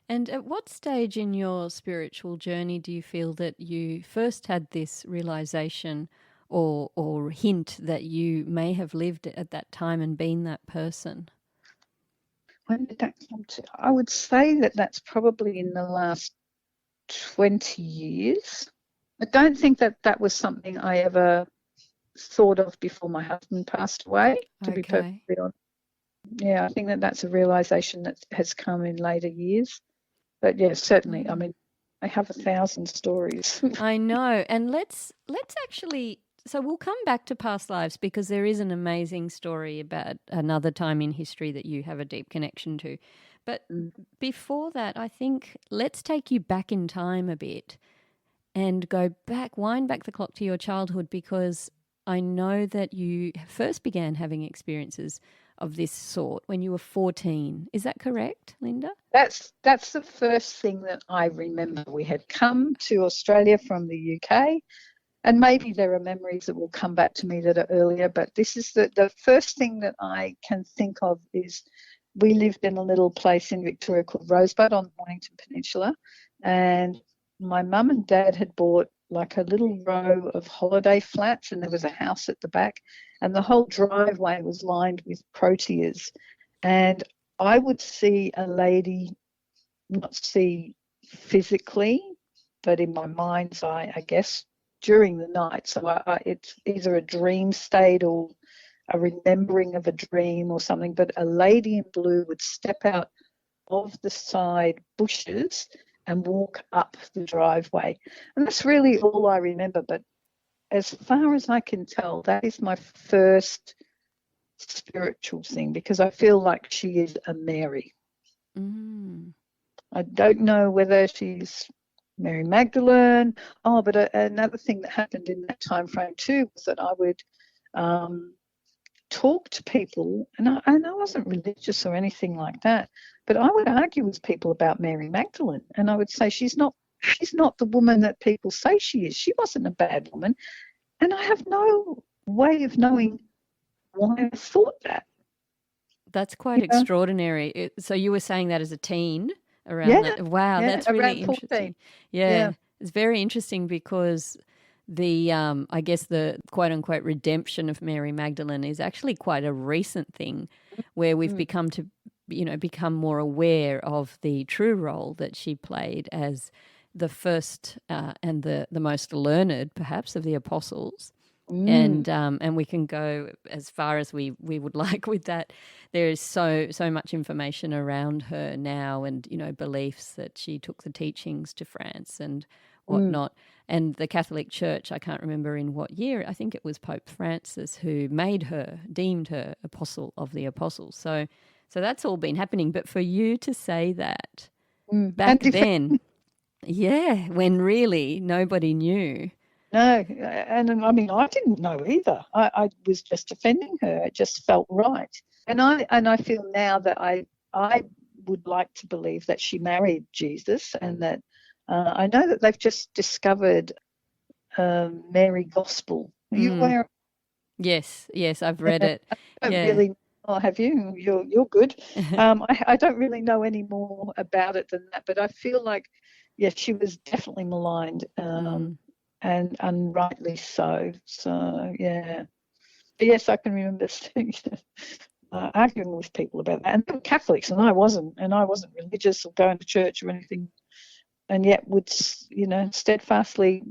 And at what stage in your spiritual journey do you feel that you first had this realization or hint that you may have lived at that time and been that person? When did that come to? I would say that that's probably in the last 20 years. I don't think that was something I ever thought of before my husband passed away, to be perfectly honest. Yeah, I think that's a realization that has come in later years. But yeah, certainly. I mean, I have 1,000 stories. I know. And let's actually, so we'll come back to past lives, because there is an amazing story about another time in history that you have a deep connection to. But before that, I think let's take you back in time a bit and wind back the clock to your childhood, because I know that you first began having experiences of this sort when you were 14. Is that correct, Lynda? That's the first thing that I remember. We had come to Australia from the UK, and maybe there are memories that will come back to me that are earlier, but this is the first thing that I can think of. Is we lived in a little place in Victoria called Rosebud on the Mornington Peninsula, and my mum and dad had bought like a little row of holiday flats, and there was a house at the back, and the whole driveway was lined with proteas. And I would see a lady, not see physically, but in my mind's eye, I guess, during the night. So it's either a dream state or a remembering of a dream or something, but a lady in blue would step out of the side bushes and walk up the driveway. And that's really all I remember. But as far as I can tell, that is my first spiritual thing, because I feel like she is a Mary. I don't know whether she's Mary Magdalene. But another thing that happened in that time frame too was that I would talk to people, and I wasn't religious or anything like that, but I would argue with people about Mary Magdalene, and I would say she's not the woman that people say she is. She wasn't a bad woman, and I have no way of knowing why I thought that. That's quite extraordinary. So you were saying that as a teen around that. Wow, yeah, that's really around 14. interesting. Yeah, it's very interesting because the I guess the quote unquote redemption of Mary Magdalene is actually quite a recent thing where we've become more aware of the true role that she played as the first and the most learned perhaps of the apostles. And we can go as far as we would like with that. There is so much information around her now, and beliefs that she took the teachings to France and whatnot. And the Catholic Church, I can't remember in what year, I think it was Pope Francis who deemed her apostle of the apostles. So that's all been happening. But for you to say that back then, when really nobody knew. No, and I mean, I didn't know either. I was just defending her. It just felt right. And I feel now that I would like to believe that she married Jesus, and that I know that they've just discovered Mary Gospel. Are you aware? Yes, I've read it. I don't really. Oh, have you? You're good. I don't really know any more about it than that, but I feel like, she was definitely maligned. And unrightly so. So, yeah. But yes, I can remember arguing with people about that. And they were Catholics, and I wasn't. And I wasn't religious or going to church or anything, and yet would, steadfastly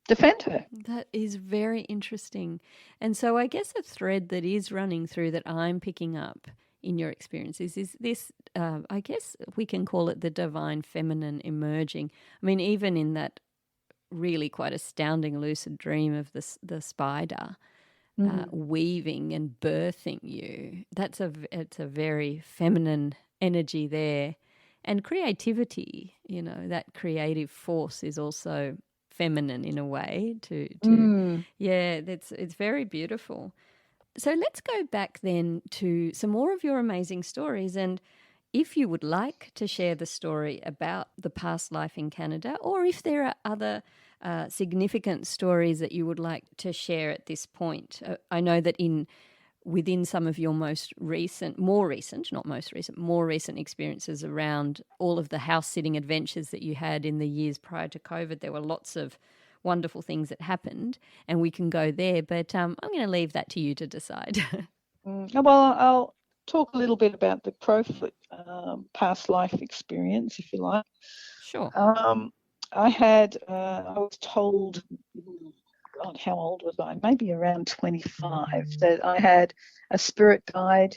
defend her. That is very interesting. And so I guess a thread that is running through that I'm picking up in your experiences is this, I guess we can call it the divine feminine emerging. I mean, even in that really quite astounding lucid dream of the spider weaving and birthing you. It's a very feminine energy there, and creativity. That creative force is also feminine in a way. It's very beautiful. So let's go back then to some more of your amazing stories, and if you would like to share the story about the past life in Canada, or if there are other significant stories that you would like to share at this point. I know that within some of your more recent experiences around all of the house-sitting adventures that you had in the years prior to COVID, there were lots of wonderful things that happened, and we can go there. But I'm going to leave that to you to decide. Well, I'll talk a little bit about the Crowfoot past life experience, if you like. Sure. I was told, God, how old was I? Maybe around 25, that I had a spirit guide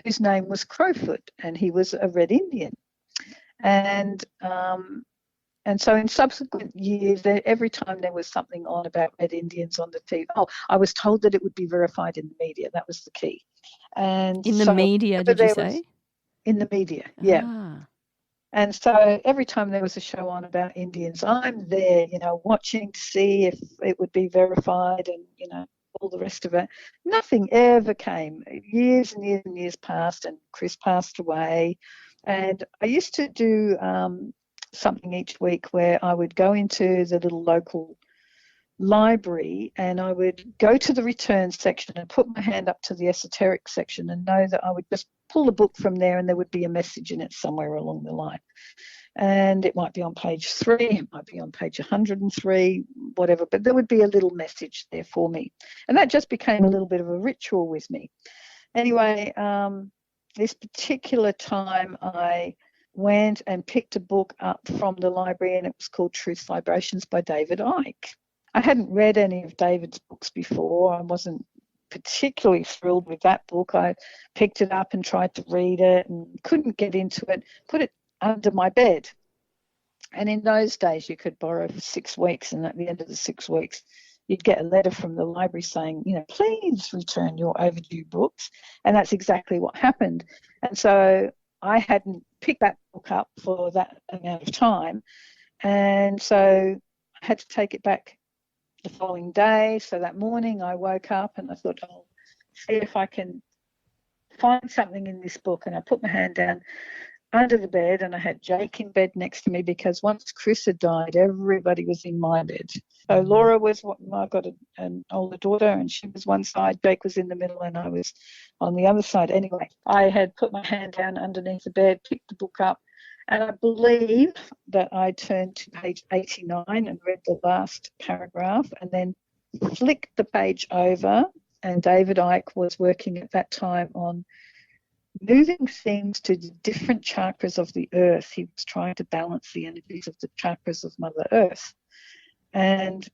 whose name was Crowfoot, and he was a Red Indian. And so in subsequent years, every time there was something on about Red Indians on the TV, I was told that it would be verified in the media. That was the key. And in the media, did you say? In the media, yeah. Ah. And so every time there was a show on about Indians, I'm there, watching to see if it would be verified and, all the rest of it. Nothing ever came. Years and years and years passed, and Chris passed away. And I used to do something each week where I would go into the little local library, and I would go to the returns section and put my hand up to the esoteric section and know that I would just pull a book from there and there would be a message in it somewhere along the line. And it might be on page 3, it might be on page 103, whatever, but there would be a little message there for me. And that just became a little bit of a ritual with me. Anyway, this particular time I went and picked a book up from the library, and it was called Truth Vibrations by David Icke. I hadn't read any of David's books before. I wasn't particularly thrilled with that book. I picked it up and tried to read it and couldn't get into it, put it under my bed. And in those days, you could borrow for 6 weeks, and at the end of the 6 weeks, you'd get a letter from the library saying, please return your overdue books. And that's exactly what happened. And so I hadn't picked that book up for that amount of time. And so I had to take it back the following day. So that morning I woke up and I thought, see if I can find something in this book. And I put my hand down under the bed, and I had Jake in bed next to me because once Chris had died, everybody was in my bed. So Laura was, I got an older daughter, and she was one side, Jake was in the middle, and I was on the other side. Anyway, I had put my hand down underneath the bed, picked the book up, and I believe that I turned to page 89 and read the last paragraph, and then flicked the page over. And David Icke was working at that time on moving things to the different chakras of the earth. He was trying to balance the energies of the chakras of Mother Earth. And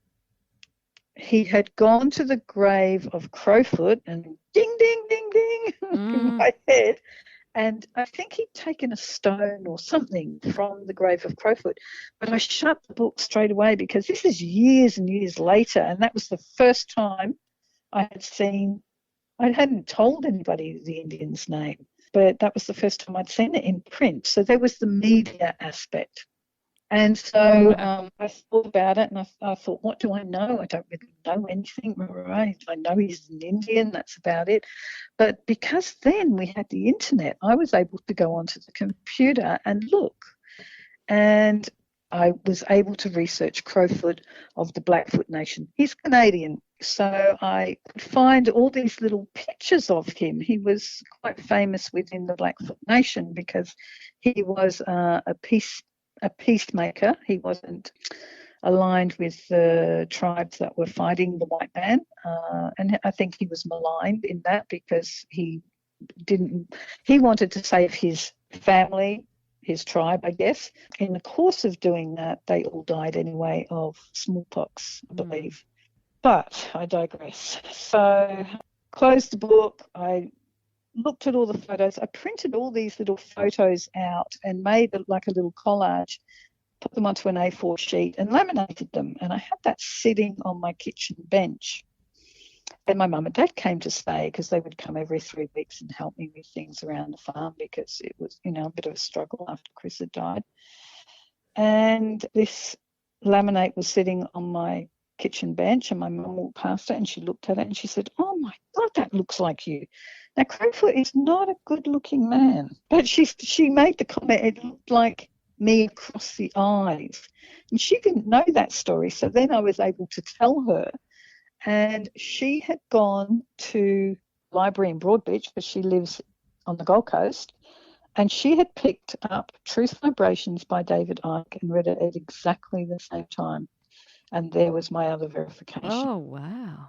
he had gone to the grave of Crowfoot, and ding, ding, ding, ding in my head. And I think he'd taken a stone or something from the grave of Crowfoot. But I shut the book straight away because this is years and years later. And that was the first time I hadn't told anybody the Indian's name, but that was the first time I'd seen it in print. So there was the media aspect. And so I thought about it, and I thought, what do I know? I don't really know anything. Right? I know he's an Indian, that's about it. But because then we had the internet, I was able to go onto the computer and look. And I was able to research Crowfoot of the Blackfoot Nation. He's Canadian, so I could find all these little pictures of him. He was quite famous within the Blackfoot Nation because he was a peacemaker. He wasn't aligned with the tribes that were fighting the white man, and I think he was maligned in that because he wanted to save his family, his tribe, I guess. In the course of doing that, they all died anyway of smallpox, I believe. But I digress. So closed the book. I looked at all the photos. I printed all these little photos out and made like a little collage, put them onto an A4 sheet and laminated them. And I had that sitting on my kitchen bench. And my mum and dad came to stay because they would come every 3 weeks and help me with things around the farm because it was, a bit of a struggle after Chris had died. And this laminate was sitting on my kitchen bench, and my mum walked past it and she looked at it and she said, "Oh my God, that looks like you." Now, Crowfoot is not a good-looking man, but she made the comment, it looked like me across the eyes. And she didn't know that story, so then I was able to tell her. And she had gone to the library in Broadbeach because she lives on the Gold Coast, and she had picked up Truth Vibrations by David Icke and read it at exactly the same time. And there was my other verification. Oh, wow.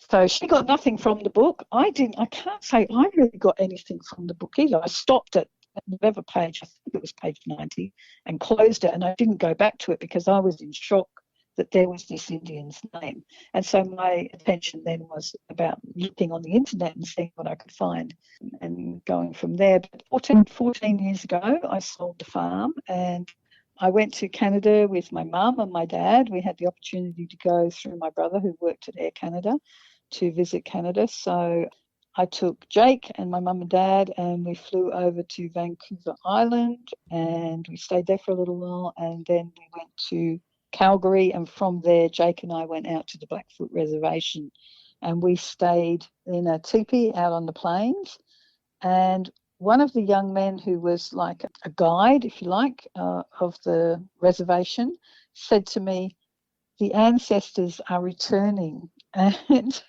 So she got nothing from the book. I can't say I really got anything from the book either. I stopped at whatever page, I think it was page 90, and closed it, and I didn't go back to it because I was in shock that there was this Indian's name. And so my attention then was about looking on the internet and seeing what I could find and going from there. But 14 years ago, I sold the farm and I went to Canada with my mum and my dad. We had the opportunity to go through my brother who worked at Air Canada to visit Canada. So I took Jake and my mum and dad and we flew over to Vancouver Island and we stayed there for a little while, and then we went to Calgary, and from there Jake and I went out to the Blackfoot Reservation and we stayed in a teepee out on the plains. And one of the young men who was like a guide, if you like, of the reservation said to me, "The ancestors are returning." And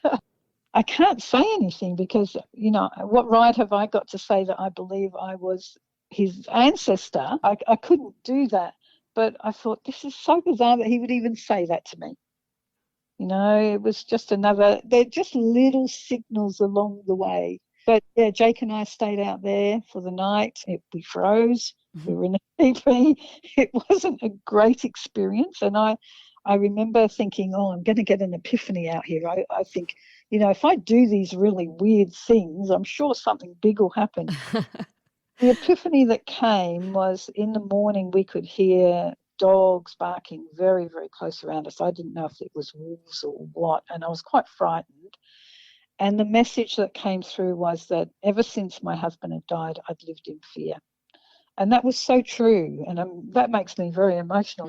I can't say anything because, what right have I got to say that I believe I was his ancestor? I couldn't do that. But I thought, this is so bizarre that he would even say that to me. It was just they're just little signals along the way. But yeah, Jake and I stayed out there for the night. We froze. Mm-hmm. We were in a teepee. It wasn't a great experience. And I remember thinking, I'm going to get an epiphany out here. I think, if I do these really weird things, I'm sure something big will happen. The epiphany that came was in the morning we could hear dogs barking very, very close around us. I didn't know if it was wolves or what, and I was quite frightened. And the message that came through was that ever since my husband had died, I'd lived in fear. And that was so true. And that makes me very emotional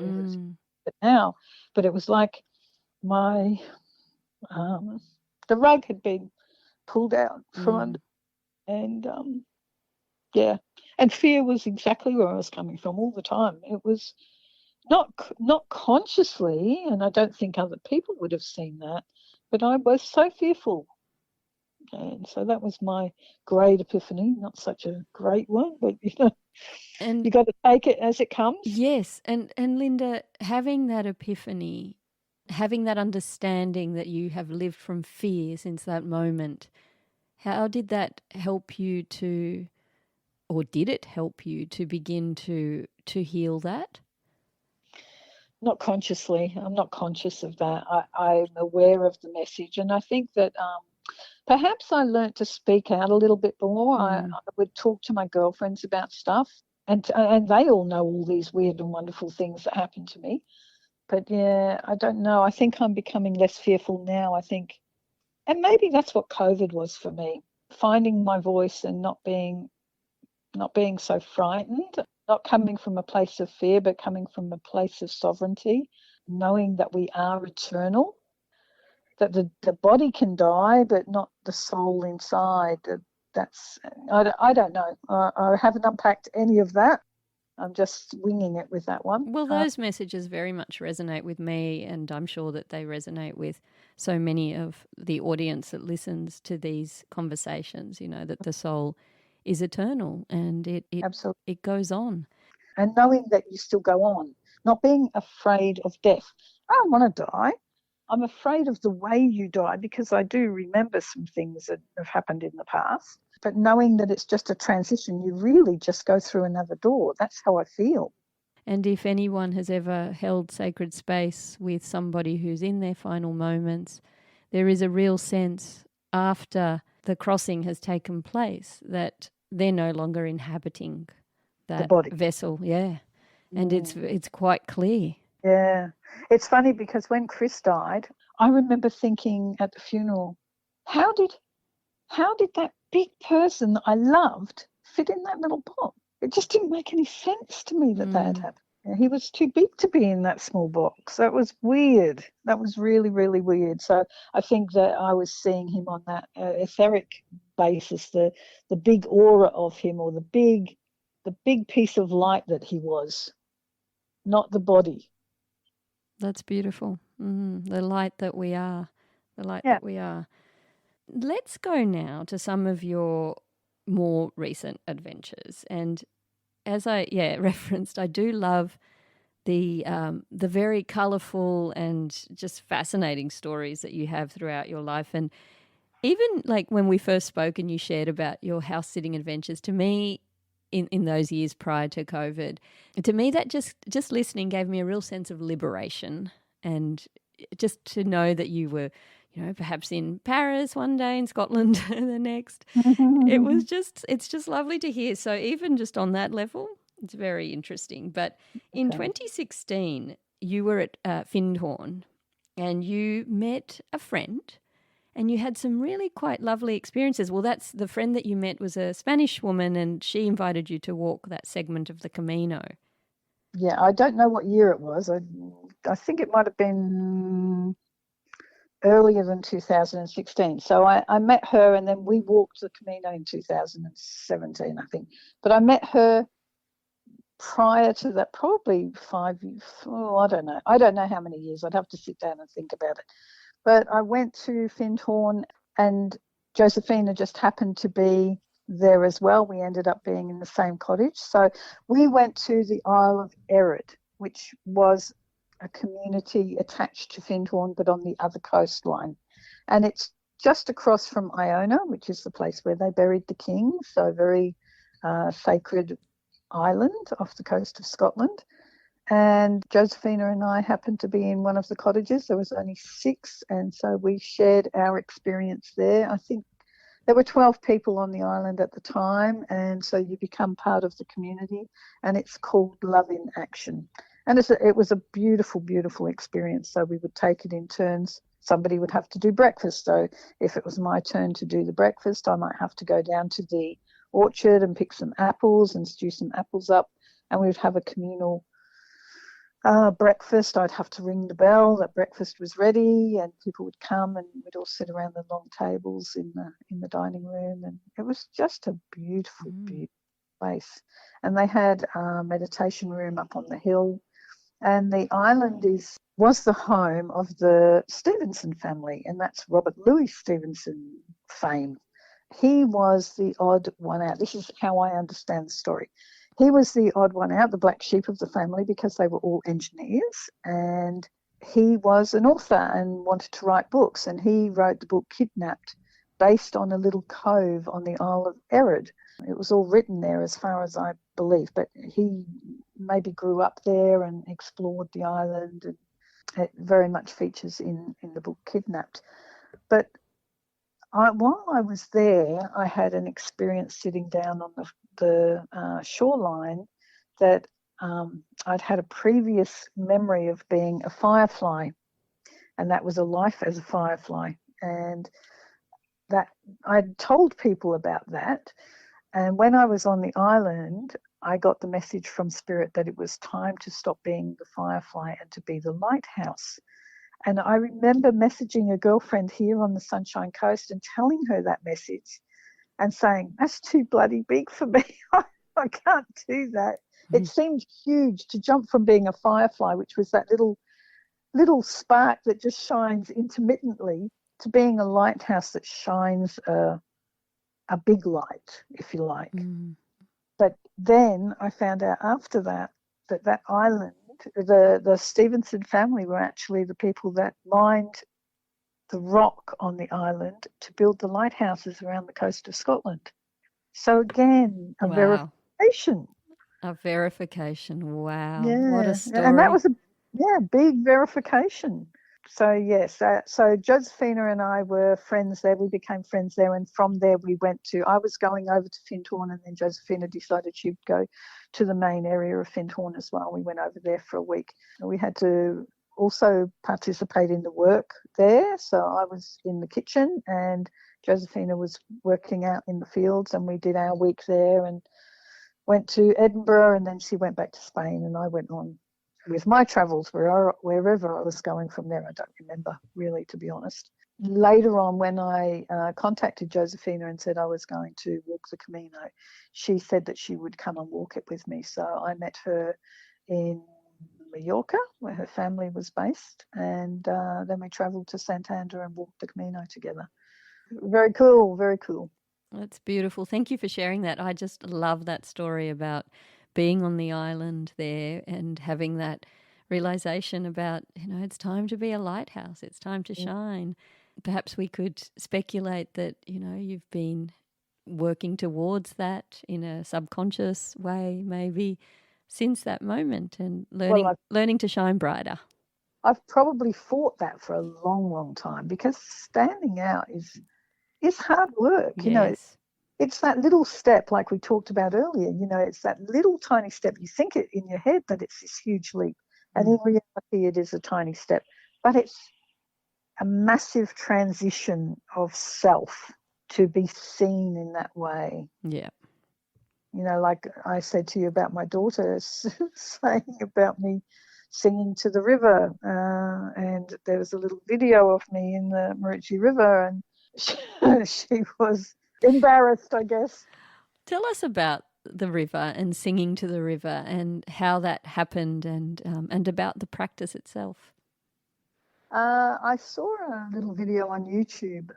now. But it was like my the rug had been pulled out from under, and and fear was exactly where I was coming from all the time. It was not consciously, and I don't think other people would have seen that, but I was so fearful. And so that was my great epiphany. Not such a great one, but and you got to take it as it comes. Yes, and Lynda, having that epiphany, having that understanding that you have lived from fear since that moment, how did that help you to, or did it help you to begin to heal that? Not consciously. I'm not conscious of that. I'm aware of the message, and I think that perhaps I learnt to speak out a little bit more. I would talk to my girlfriends about stuff, and they all know all these weird and wonderful things that happen to me. But yeah, I don't know. I think I'm becoming less fearful now. I think, and maybe that's what COVID was for me, finding my voice and not being so frightened, not coming from a place of fear, but coming from a place of sovereignty, knowing that we are eternal, that the body can die, but not the soul inside. I don't know. I haven't unpacked any of that. I'm just winging it with that one. Well, those messages very much resonate with me, and I'm sure that they resonate with so many of the audience that listens to these conversations, that the soul is eternal and it goes on. And knowing that you still go on, not being afraid of death. I don't want to die. I'm afraid of the way you die, because I do remember some things that have happened in the past. But knowing that it's just a transition, you really just go through another door. That's how I feel. And if anyone has ever held sacred space with somebody who's in their final moments, there is a real sense after the crossing has taken place that they're no longer inhabiting that vessel. Yeah. And it's quite clear. Yeah. It's funny because when Chris died, I remember thinking at the funeral, how did that big person that I loved fit in that little box? It just didn't make any sense to me that had happened. He was too big to be in that small box. That was weird. That was really, really weird. So I think that I was seeing him on that etheric basis, the big aura of him, or the big piece of light that he was, not the body. That's beautiful. The light that we are. The light that we are. Let's go now to some of your more recent adventures. And as I referenced, I do love the very colourful and just fascinating stories that you have throughout your life. And even like when we first spoke and you shared about your house sitting adventures, to me, in those years prior to COVID, to me that just listening gave me a real sense of liberation, and just to know that you were, perhaps in Paris one day, in Scotland the next. It's just lovely to hear. So even just on that level, it's very interesting. But in 2016, you were at Findhorn and you met a friend and you had some really quite lovely experiences. Well, that's the friend that you met was a Spanish woman, and she invited you to walk that segment of the Camino. Yeah, I don't know what year it was. I think it might have been earlier than 2016. So I met her, and then we walked the Camino in 2017, I think. But I met her prior to that, probably 5 years. Oh, I don't know. I don't know how many years. I'd have to sit down and think about it. But I went to Findhorn, and Josephina just happened to be there as well. We ended up being in the same cottage. So we went to the Isle of Errett, which was a community attached to Findhorn, but on the other coastline. And it's just across from Iona, which is the place where they buried the king. So very sacred island off the coast of Scotland. And Josephina and I happened to be in one of the cottages. There was only 6, and so we shared our experience there. I think there were 12 people on the island at the time, and so you become part of the community, and it's called Love in Action. And it was a beautiful, beautiful experience. So we would take it in turns. Somebody would have to do breakfast. So if it was my turn to do the breakfast, I might have to go down to the orchard and pick some apples and stew some apples up, and we would have a communal breakfast. I'd have to ring the bell that breakfast was ready, and people would come, and we'd all sit around the long tables in the dining room, and it was just a beautiful, beautiful place. And they had a meditation room up on the hill, and the island was the home of the Stevenson family, and that's Robert Louis Stevenson fame. He was the odd one out. This is how I understand the story. He was the odd one out, the black sheep of the family, because they were all engineers, and he was an author and wanted to write books, and he wrote the book Kidnapped, based on a little cove on the Isle of Errod. It was all written there as far as I believe, but he maybe grew up there and explored the island, and it very much features in the book Kidnapped. But while I was there, I had an experience sitting down on the shoreline that I'd had a previous memory of being a firefly, and that was a life as a firefly. And that I'd told people about that. And when I was on the island, I got the message from Spirit that it was time to stop being the firefly and to be the lighthouse. And I remember messaging a girlfriend here on the Sunshine Coast and telling her that message and saying, that's too bloody big for me. I can't do that. It seemed huge to jump from being a firefly, which was that little spark that just shines intermittently, to being a lighthouse that shines a big light, if you like. But then I found out after that island, the Stevenson family were actually the people that mined the rock on the island to build the lighthouses around the coast of Scotland. So again, a verification. A verification. Wow. Yeah. What a story. And that was a big verification. So yes, so Josephina and I were friends there. We became friends there, and from there I was going over to Findhorn, and then Josephina decided she'd go to the main area of Findhorn as well. We went over there for a week. We had to also participate in the work there. So I was in the kitchen, and Josephina was working out in the fields, and we did our week there and went to Edinburgh, and then she went back to Spain, and I went on with my travels wherever I was going from there. I don't remember really, to be honest. Later on, when I contacted Josephina and said I was going to walk the Camino, she said that she would come and walk it with me. So I met her in Mallorca, where her family was based, and then we travelled to Santander and walked the Camino together. Very cool, very cool. That's beautiful. Thank you for sharing that. I just love that story about being on the island there and having that realization about, it's time to be a lighthouse. It's time to shine. Perhaps we could speculate that, you've been working towards that in a subconscious way, maybe since that moment, and learning to shine brighter. I've probably fought that for a long, long time, because standing out is hard work. Yes. It's that little step, like we talked about earlier. It's that little tiny step. You think it in your head that it's this huge leap, and in reality it is a tiny step. But it's a massive transition of self to be seen in that way. Yeah. Like I said to you about my daughter saying about me singing to the river, and there was a little video of me in the Maroochy River, and she was embarrassed, I guess. Tell us about the river and singing to the river and how that happened, and about the practice itself. I saw a little video on YouTube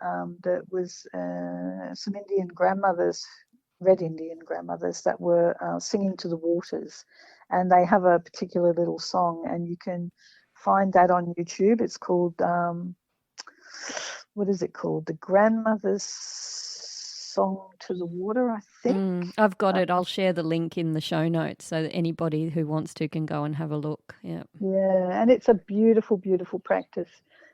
that was some Indian grandmothers, Red Indian grandmothers, that were singing to the waters, and they have a particular little song, and you can find that on YouTube. It's called what is it called? The Grandmother's Song to the Water, I think. I've got it. I'll share the link in the show notes so that anybody who wants to can go and have a look. Yeah. Yeah, and it's a beautiful, beautiful practice.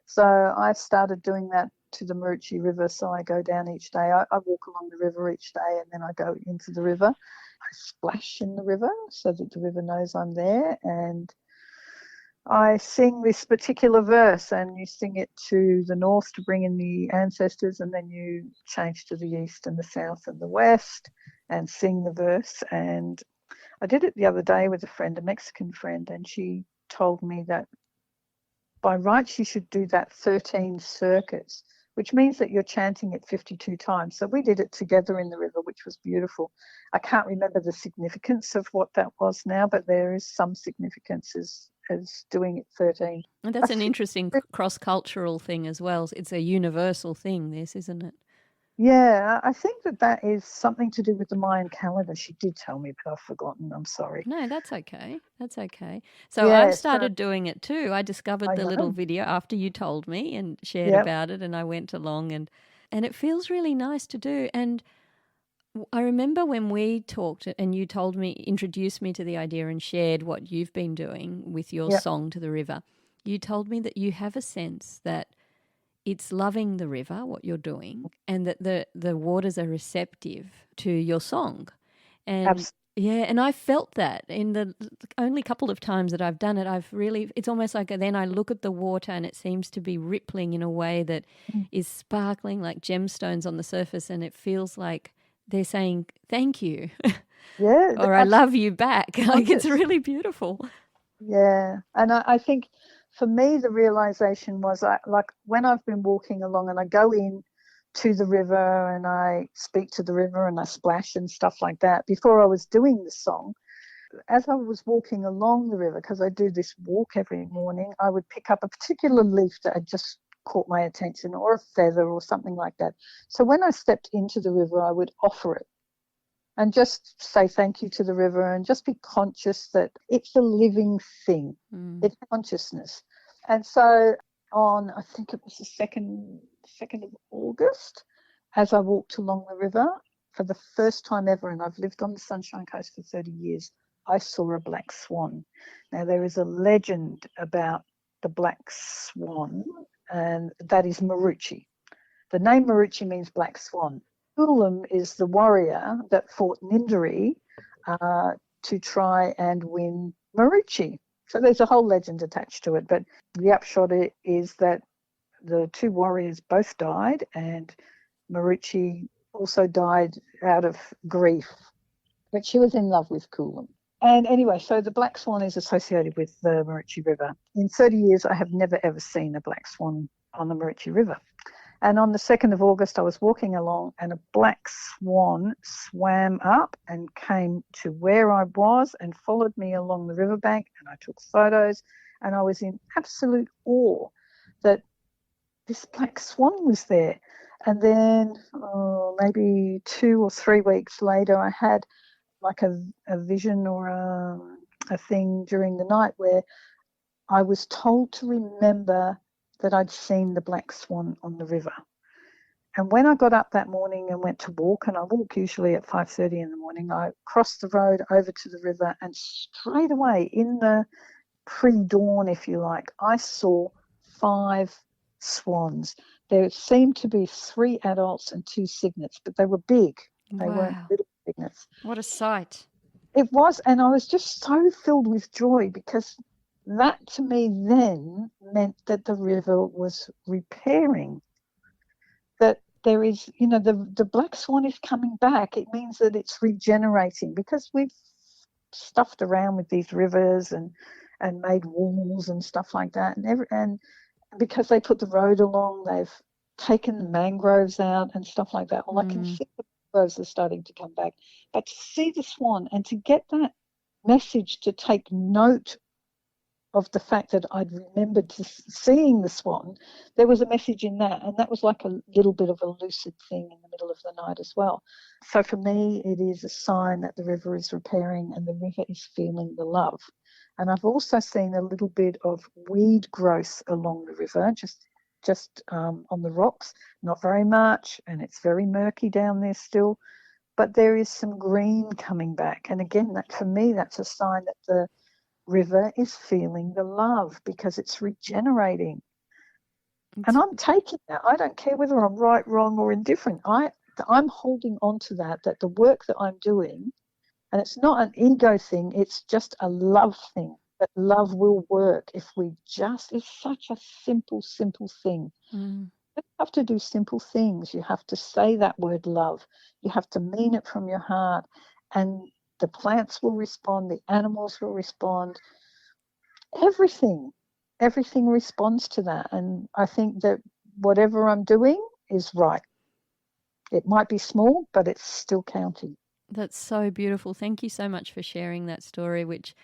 So I started doing that to the Maroochy River. So I go down each day. I walk along the river each day, and then I go into the river. I splash in the river so that the river knows I'm there, and I sing this particular verse, and you sing it to the north to bring in the ancestors, and then you change to the east and the south and the west and sing the verse. And I did it the other day with a friend, a Mexican friend, and she told me that by rights you should do that 13 circuits, which means that you're chanting it 52 times. So we did it together in the river, which was beautiful. I can't remember the significance of what that was now, but there is some significance as doing it 13. And that's an interesting cross-cultural thing as well. It's a universal thing, this, isn't it? Yeah, I think that is something to do with the Mayan calendar. She did tell me, but I've forgotten. I'm sorry. No, that's okay. That's okay. So Yeah, I've started doing it too. I discovered the little video after you told me and shared about it, and I went along and it feels really nice to do. And I remember when we talked and you introduced me to the idea and shared what you've been doing with your song to the river. You told me that you have a sense that it's loving the river, what you're doing, and that the waters are receptive to your song. And absolutely. and I felt that in the only couple of times that I've done it. It's almost like then I look at the water and it seems to be rippling in a way that is sparkling like gemstones on the surface, and it feels like they're saying thank you. Yeah. Or I love you back. Like, it's really beautiful. Yeah. And I think for me, the realization was like when I've been walking along and I go in to the river and I speak to the river and I splash and stuff like that. Before I was doing the song, as I was walking along the river, because I do this walk every morning, I would pick up a particular leaf that had just caught my attention, or a feather or something like that. So when I stepped into the river, I would offer it and just say thank you to the river and just be conscious that it's a living thing. It's consciousness. And so on, I think it was the 2nd of August, as I walked along the river for the first time ever, and I've lived on the Sunshine Coast for 30 years, I saw a black swan. Now, there is a legend about the black swan, and that is Marucci. The name Marucci means black swan. Ulam is the warrior that fought Nindari to try and win Marucci. So there's a whole legend attached to it. But the upshot is that the two warriors both died, and Marucci also died out of grief. But she was in love with Kulam. And anyway, so the black swan is associated with the Marucci River. In 30 years, I have never, ever seen a black swan on the Marucci River. And on the 2nd of August, I was walking along and a black swan swam up and came to where I was and followed me along the riverbank, and I took photos, and I was in absolute awe that this black swan was there. And then maybe 2 or 3 weeks later, I had like a vision or a thing during the night where I was told to remember that I'd seen the black swan on the river. And when I got up that morning and went to walk, and I walk usually at 5:30 in the morning, I crossed the road over to the river, and straight away in the pre-dawn, if you like, I saw 5 swans. There seemed to be 3 adults and 2 cygnets, but they were big. They weren't little cygnets. What a sight. It was, and I was just so filled with joy, because that to me then meant that the river was repairing, that there is, the black swan is coming back. It means that it's regenerating, because we've stuffed around with these rivers and made walls and stuff like that. And because they put the road along, they've taken the mangroves out and stuff like that. Well, I can see the mangroves are starting to come back. But to see the swan and to get that message, to take note of the fact that I'd remembered seeing the swan, there was a message in that, and that was like a little bit of a lucid thing in the middle of the night as well. So for me, it is a sign that the river is repairing and the river is feeling the love. And I've also seen a little bit of weed growth along the river, just on the rocks, not very much, and it's very murky down there still, but there is some green coming back. And again, that for me, that's a sign that the river is feeling the love, because it's regenerating. And I'm taking that. I don't care whether I'm right, wrong, or indifferent. I'm holding on to that the work that I'm doing, and it's not an ego thing, it's just a love thing, that love will work if it's such a simple thing. You have to do simple things. You have to say that word love. You have to mean it from your heart, and the plants will respond, the animals will respond, everything responds to that. And I think that whatever I'm doing is right. It might be small, but it's still counting. That's so beautiful. Thank you so much for sharing that story, which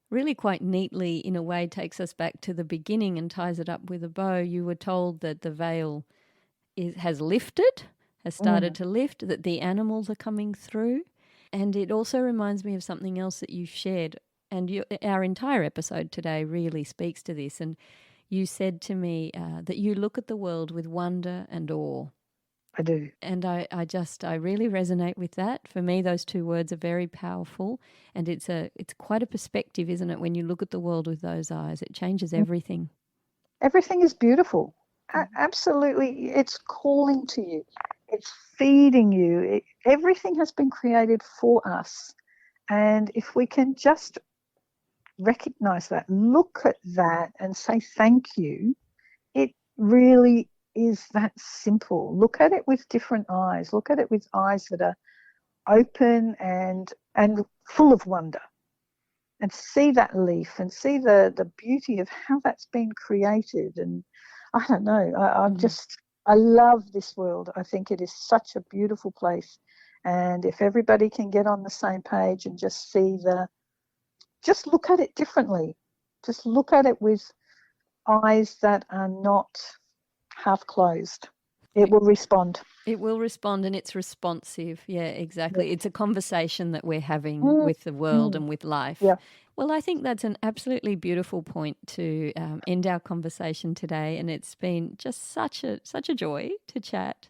really quite neatly, in a way, takes us back to the beginning and ties it up with a bow. You were told that the veil has lifted, has started to lift, that the animals are coming through. And it also reminds me of something else that you've shared. And our entire episode today really speaks to this. And you said to me that you look at the world with wonder and awe. I do. And I really resonate with that. For me, those two words are very powerful, and it's quite a perspective, isn't it? When you look at the world with those eyes, it changes everything. Everything is beautiful. Absolutely. It's calling to you. It's feeding you. Everything has been created for us. And if we can just recognize that, look at that and say thank you, it really is that simple. Look at it with different eyes. Look at it with eyes that are open and full of wonder. And see that leaf and see the beauty of how that's been created. And I don't know, I love this world. I think it is such a beautiful place. And if everybody can get on the same page and just look at it differently. Just look at it with eyes that are not half closed. It will respond. It will respond, and it's responsive. Yeah, exactly. It's a conversation that we're having with the world and with life. Yeah. Well, I think that's an absolutely beautiful point to end our conversation today, and it's been just such a joy to chat.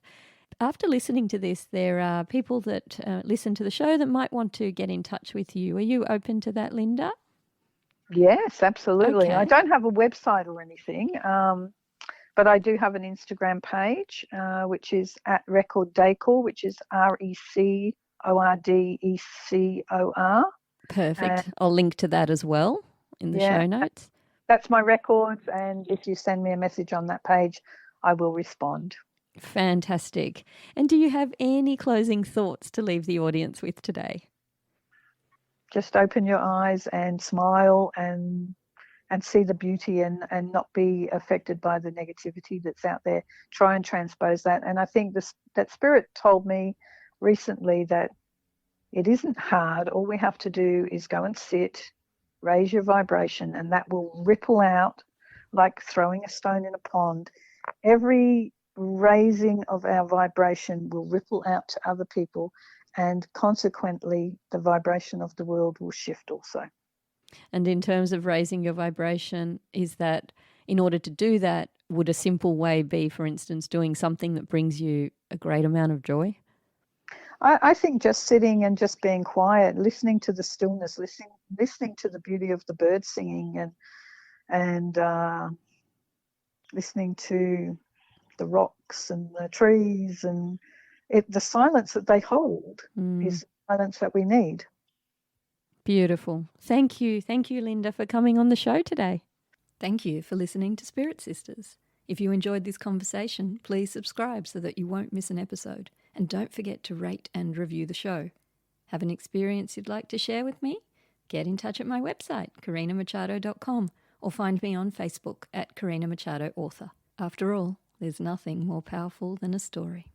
After listening to this, there are people that listen to the show that might want to get in touch with you. Are you open to that, Lynda? Yes, absolutely. Okay. I don't have a website or anything, but I do have an Instagram page, which is at Record Decor, which is RECORDECOR. Perfect. I'll link to that as well in the show notes. That's my records, and if you send me a message on that page, I will respond. Fantastic. And do you have any closing thoughts to leave the audience with today? Just open your eyes and smile and see the beauty and not be affected by the negativity that's out there. Try and transpose that. And I think that spirit told me recently that it isn't hard. All we have to do is go and sit, raise your vibration, and that will ripple out like throwing a stone in a pond. Every raising of our vibration will ripple out to other people, and consequently the vibration of the world will shift also. And in terms of raising your vibration, is that in order to do that, would a simple way be, for instance, doing something that brings you a great amount of joy? I think just sitting and just being quiet, listening to the stillness, listening to the beauty of the birds singing, and listening to the rocks and the trees, and the silence that they hold is the silence that we need. Beautiful. Thank you, Lynda, for coming on the show today. Thank you for listening to Spirit Sisters. If you enjoyed this conversation, please subscribe so that you won't miss an episode. And don't forget to rate and review the show. Have an experience you'd like to share with me? Get in touch at my website, karinamachado.com, or find me on Facebook at Karina Machado Author. After all, there's nothing more powerful than a story.